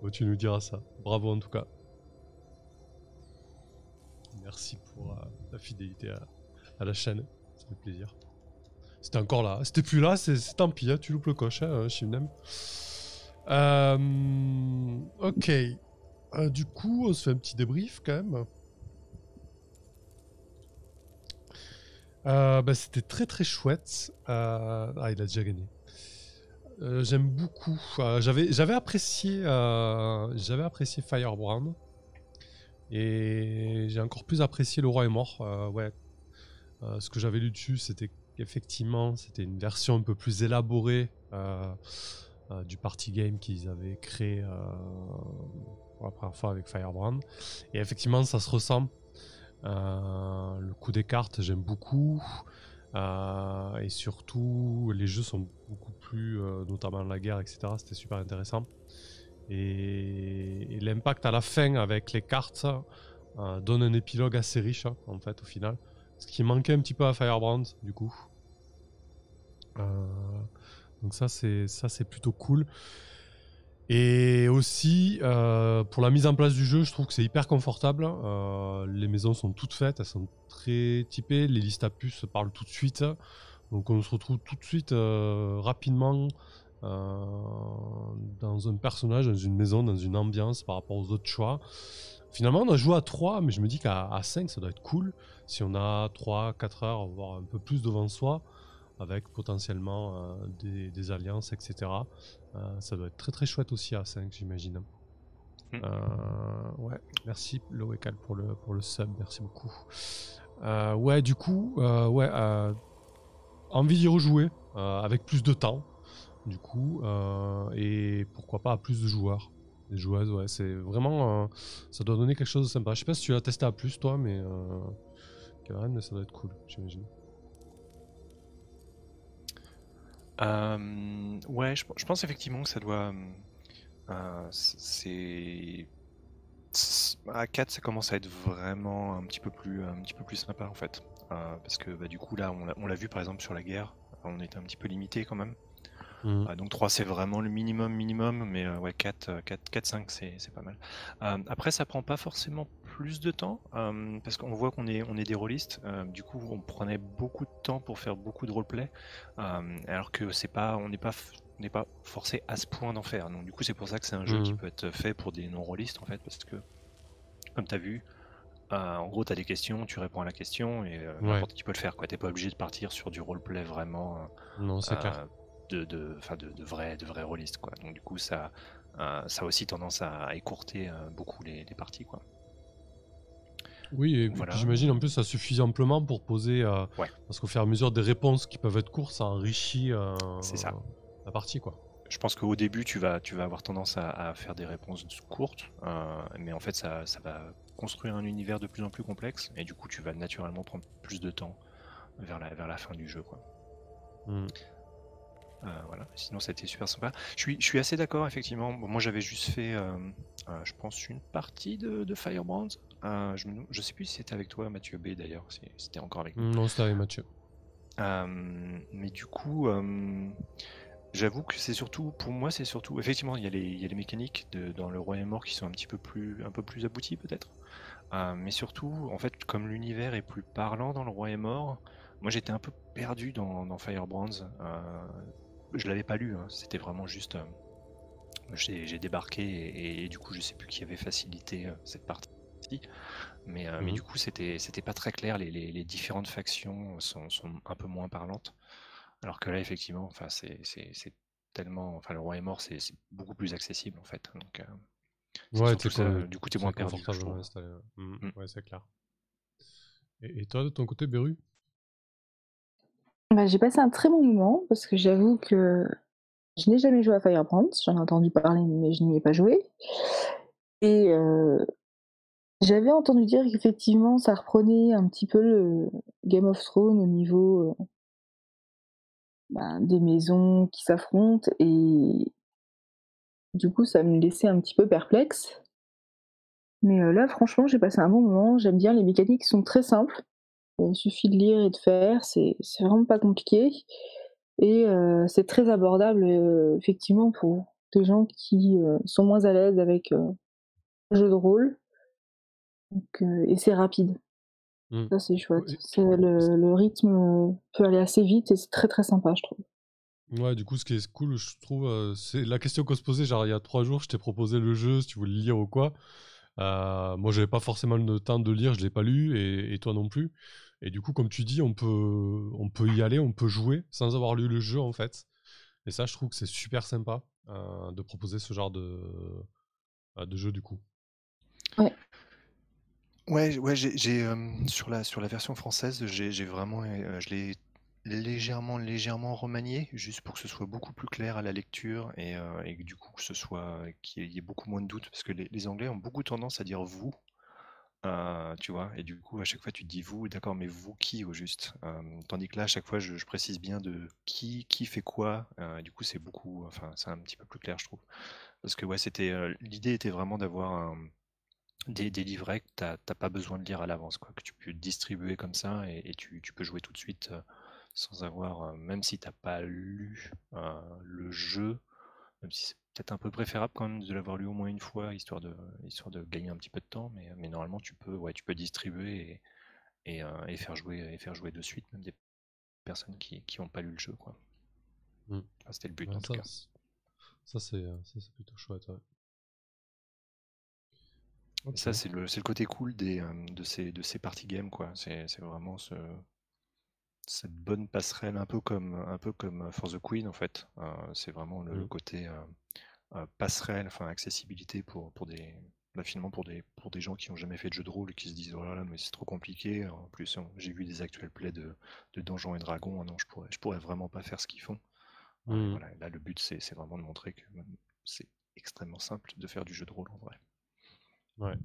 Bon, tu nous diras ça. Bravo en tout cas. Merci pour la fidélité à la chaîne. Ça fait plaisir. C'était encore là. C'était plus là, c'est tant pis. Hein, tu loupes le coche, hein, Shivnem. Ok. Du coup, on se fait un petit débrief quand même. C'était très très chouette. Il a déjà gagné. J'aime beaucoup. J'avais apprécié Firebrand. Et j'ai encore plus apprécié Le Roi est mort. Ce que j'avais lu dessus, c'était qu'effectivement, c'était une version un peu plus élaborée du party game qu'ils avaient créé pour la première fois avec Firebrand. Et effectivement, ça se ressent. Le coup des cartes, j'aime beaucoup. Et surtout, les jeux sont beaucoup plus, notamment la guerre, etc. C'était super intéressant. Et l'impact à la fin avec les cartes donne un épilogue assez riche, en fait, au final. Ce qui manquait un petit peu à Firebrand, du coup. Donc ça, c'est plutôt cool. Et aussi, pour la mise en place du jeu, je trouve que c'est hyper confortable. Les maisons sont toutes faites, elles sont très typées. Les listes à puces parlent tout de suite. Donc on se retrouve tout de suite rapidement dans un personnage, dans une maison, dans une ambiance par rapport aux autres choix. Finalement, on a joué à 3, mais je me dis qu'à 5, ça doit être cool. Si on a 3, 4 heures, voire un peu plus devant soi, avec potentiellement des alliances, etc. Ça doit être très très chouette aussi à 5, j'imagine. Ouais, merci Loécal pour le sub, merci beaucoup. Ouais, du coup, envie d'y rejouer avec plus de temps, du coup, et pourquoi pas à plus de joueurs. Les joueuses, ouais, c'est vraiment. Ça doit donner quelque chose de sympa. Je sais pas si tu l'as testé à plus, toi, mais. Karen, mais ça doit être cool, j'imagine. Ouais, je pense effectivement que ça doit. C'est. À 4, ça commence à être vraiment un petit peu plus sympa en fait. Parce que du coup, là, on l'a vu par exemple sur la guerre, on était un petit peu limité quand même. Donc 3 c'est vraiment le minimum, mais ouais 4, 5 c'est pas mal. Après ça prend pas forcément plus de temps, parce qu'on voit qu'on est des rôlistes, du coup on prenait beaucoup de temps pour faire beaucoup de roleplay, alors que on n'est pas forcé à ce point d'en faire. Donc du coup c'est pour ça que c'est un jeu qui peut être fait pour des non-rôlistes en fait, parce que comme tu as vu, en gros tu as des questions, tu réponds à la question et n'importe qui peut le faire quoi. T'es pas obligé de partir sur du roleplay vraiment. Non, c'est clair. De vrais rôlistes quoi. Donc du coup ça a aussi tendance à écourter beaucoup les parties quoi. Oui, et voilà. puis j'imagine en plus ça suffit amplement pour poser, Ouais. parce qu'au fur et à mesure des réponses qui peuvent être courtes, ça enrichit C'est ça. La partie quoi. Je pense qu'au début tu vas avoir tendance à faire des réponses courtes, mais en fait ça va construire un univers de plus en plus complexe et du coup tu vas naturellement prendre plus de temps vers la fin du jeu quoi. Voilà. Sinon, ça a été super sympa. Je suis assez d'accord, effectivement. Bon, moi, j'avais juste fait, je pense, une partie de Firebrand. Je sais plus si c'était avec toi, Mathieu B, d'ailleurs, si c'était encore avec nous. Non, c'était avec Mathieu. Mais du coup, j'avoue que c'est surtout, pour moi, c'est surtout, effectivement, il y a les mécaniques dans le Roi et Mort qui sont un peu plus abouties, peut-être. Mais surtout, en fait, comme l'univers est plus parlant dans le Roi et Mort, moi, j'étais un peu perdu dans Firebrand. Je l'avais pas lu, hein, c'était vraiment juste. J'ai débarqué et du coup, je sais plus qui avait facilité cette partie. Mais du coup, c'était pas très clair. Les différentes factions sont un peu moins parlantes. Alors que là, effectivement, enfin, c'est tellement. Enfin, le Roi est mort, c'est beaucoup plus accessible en fait. Donc, c'est surtout ça. Du coup, t'es moins perdu, je trouve. Ouais, c'est clair. Et toi, de ton côté, Beru? J'ai passé un très bon moment parce que j'avoue que je n'ai jamais joué à Firebrand, j'en ai entendu parler mais je n'y ai pas joué. Et j'avais entendu dire qu'effectivement ça reprenait un petit peu le Game of Thrones au niveau des maisons qui s'affrontent et du coup ça me laissait un petit peu perplexe. Mais là franchement j'ai passé un bon moment, j'aime bien, les mécaniques sont très simples. Il suffit de lire et de faire, c'est vraiment pas compliqué. Et c'est très abordable, effectivement, pour des gens qui sont moins à l'aise avec le jeu de rôle. Donc, et c'est rapide. Ça, c'est chouette. Le rythme peut aller assez vite et c'est très très sympa, je trouve. Ouais, du coup, ce qui est cool, je trouve, c'est la question qu'on se posait. Genre, il y a 3 jours, je t'ai proposé le jeu si tu voulais le lire ou quoi. Moi, j'avais pas forcément le temps de lire, je l'ai pas lu, et toi non plus. Et du coup, comme tu dis, on peut y aller, on peut jouer sans avoir lu le jeu en fait. Et ça, je trouve que c'est super sympa de proposer ce genre de jeu du coup. Ouais, j'ai sur la version française, j'ai vraiment, je l'ai légèrement remanié, juste pour que ce soit beaucoup plus clair à la lecture et que du coup que qu'il y ait beaucoup moins de doutes, parce que les Anglais ont beaucoup tendance à dire vous, tu vois, et du coup à chaque fois tu te dis vous, d'accord, mais vous qui au juste, tandis que là à chaque fois je précise bien de qui fait quoi, et du coup c'est un petit peu plus clair je trouve, parce que ouais l'idée était vraiment d'avoir des livrets que t'as pas besoin de lire à l'avance, quoi, que tu peux distribuer comme ça et tu peux jouer tout de suite sans avoir, même si t'as pas lu le jeu, même si c'est peut-être un peu préférable quand même de l'avoir lu au moins une fois, histoire de gagner un petit peu de temps, mais normalement tu peux distribuer et faire jouer de suite même des personnes qui n'ont pas lu le jeu, quoi. Mm. Enfin, c'était le but, Ouais, en tout cas. ça, c'est plutôt chouette. Ouais. Et Ok. ça, c'est le côté cool de ces party games, quoi. C'est vraiment cette bonne passerelle, un peu comme For the Queen, en fait. C'est vraiment le Mm. côté passerelle, enfin accessibilité finalement pour des gens qui n'ont jamais fait de jeu de rôle et qui se disent oh là là mais c'est trop compliqué. En plus j'ai vu des actuels plays de Donjons et Dragons, non je pourrais vraiment pas faire ce qu'ils font. Et Mm. voilà, là le but c'est vraiment de montrer que c'est extrêmement simple de faire du jeu de rôle en vrai. Ouais,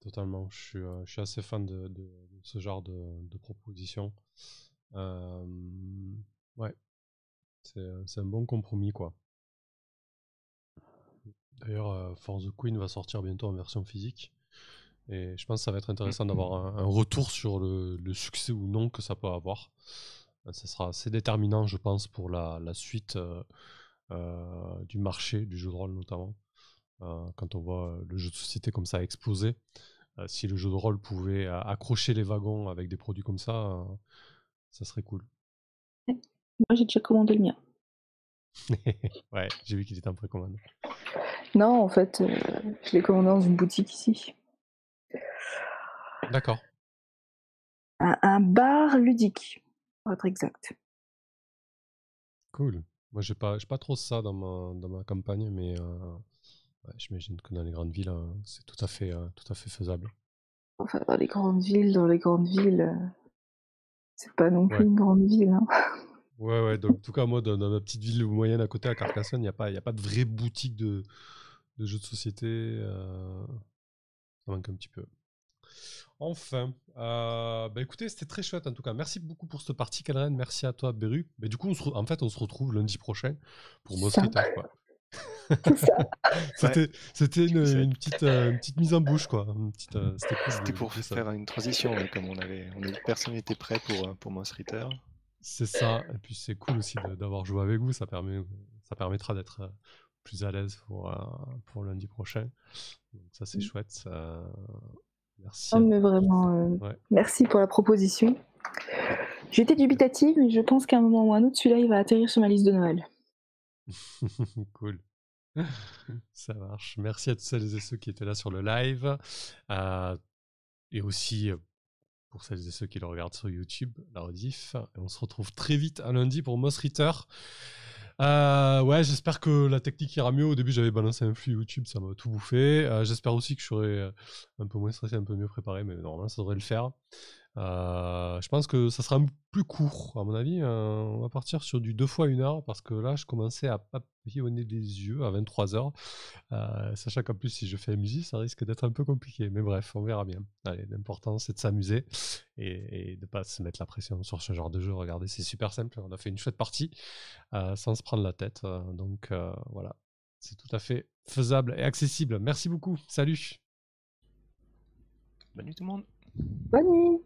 totalement. Je suis assez fan de ce genre de proposition. Ouais, c'est un bon compromis, quoi. D'ailleurs, For the Queen va sortir bientôt en version physique. Et je pense que ça va être intéressant d'avoir un retour sur le succès ou non que ça peut avoir. Ça sera assez déterminant, je pense, pour la suite du marché du jeu de rôle, notamment. Quand on voit le jeu de société comme ça exploser, si le jeu de rôle pouvait accrocher les wagons avec des produits comme ça serait cool. Moi, j'ai déjà commandé le mien. Ouais, j'ai vu qu'il était en précommande. Non, en fait, je l'ai commandé dans une boutique ici. D'accord. Un bar ludique, pour être exact. Cool. Moi, j'ai pas trop ça dans ma campagne, mais ouais, j'imagine que dans les grandes villes, c'est tout à fait faisable. Enfin, dans les grandes villes, c'est pas non plus Ouais. une grande ville. Hein. Ouais, donc en tout cas, moi, dans ma petite ville moyenne à côté, à Carcassonne, il n'y a pas de vraie boutique de jeux de société. Ça manque un petit peu. Enfin, bah écoutez, c'était très chouette en tout cas. Merci beaucoup pour cette partie, Cadren. Merci à toi, Beru. Mais du coup, en fait, on se retrouve lundi prochain pour Moss Ça. Ritter, quoi. C'est ça. C'était Du coup, ça va une petite mise en bouche, quoi. C'était cool. C'était pour faire une transition, mais comme personne n'était prêt pour Moss Ritter. C'est ça. Et puis c'est cool aussi d'avoir joué avec vous. Ça permettra d'être plus à l'aise pour lundi prochain. Donc ça, c'est chouette. Merci. Non, mais vraiment, Ouais. merci pour la proposition. J'étais dubitative, mais je pense qu'à un moment ou un autre, celui-là, il va atterrir sur ma liste de Noël. Cool. Ça marche. Merci à toutes celles et ceux qui étaient là sur le live. Et aussi pour celles et ceux qui le regardent sur YouTube, la rediff. Et on se retrouve très vite à lundi pour Moss Ritter. Ouais, j'espère que la technique ira mieux. Au début, j'avais balancé un flux YouTube, ça m'a tout bouffé. J'espère aussi que je serai un peu moins stressé, un peu mieux préparé, mais normalement, ça devrait le faire. Je pense que ça sera un peu plus court, à mon avis. On va partir sur du 2 fois 1 heure, parce que là, je commençais à papillonner des yeux à 23h. Sachant qu'en plus, si je fais MJ, ça risque d'être un peu compliqué. Mais bref, on verra bien. Allez, l'important, c'est de s'amuser et de ne pas se mettre la pression sur ce genre de jeu. Regardez, c'est super simple. On a fait une chouette partie sans se prendre la tête. Donc voilà, c'est tout à fait faisable et accessible. Merci beaucoup. Salut. Bonne nuit tout le monde. Bonne nuit.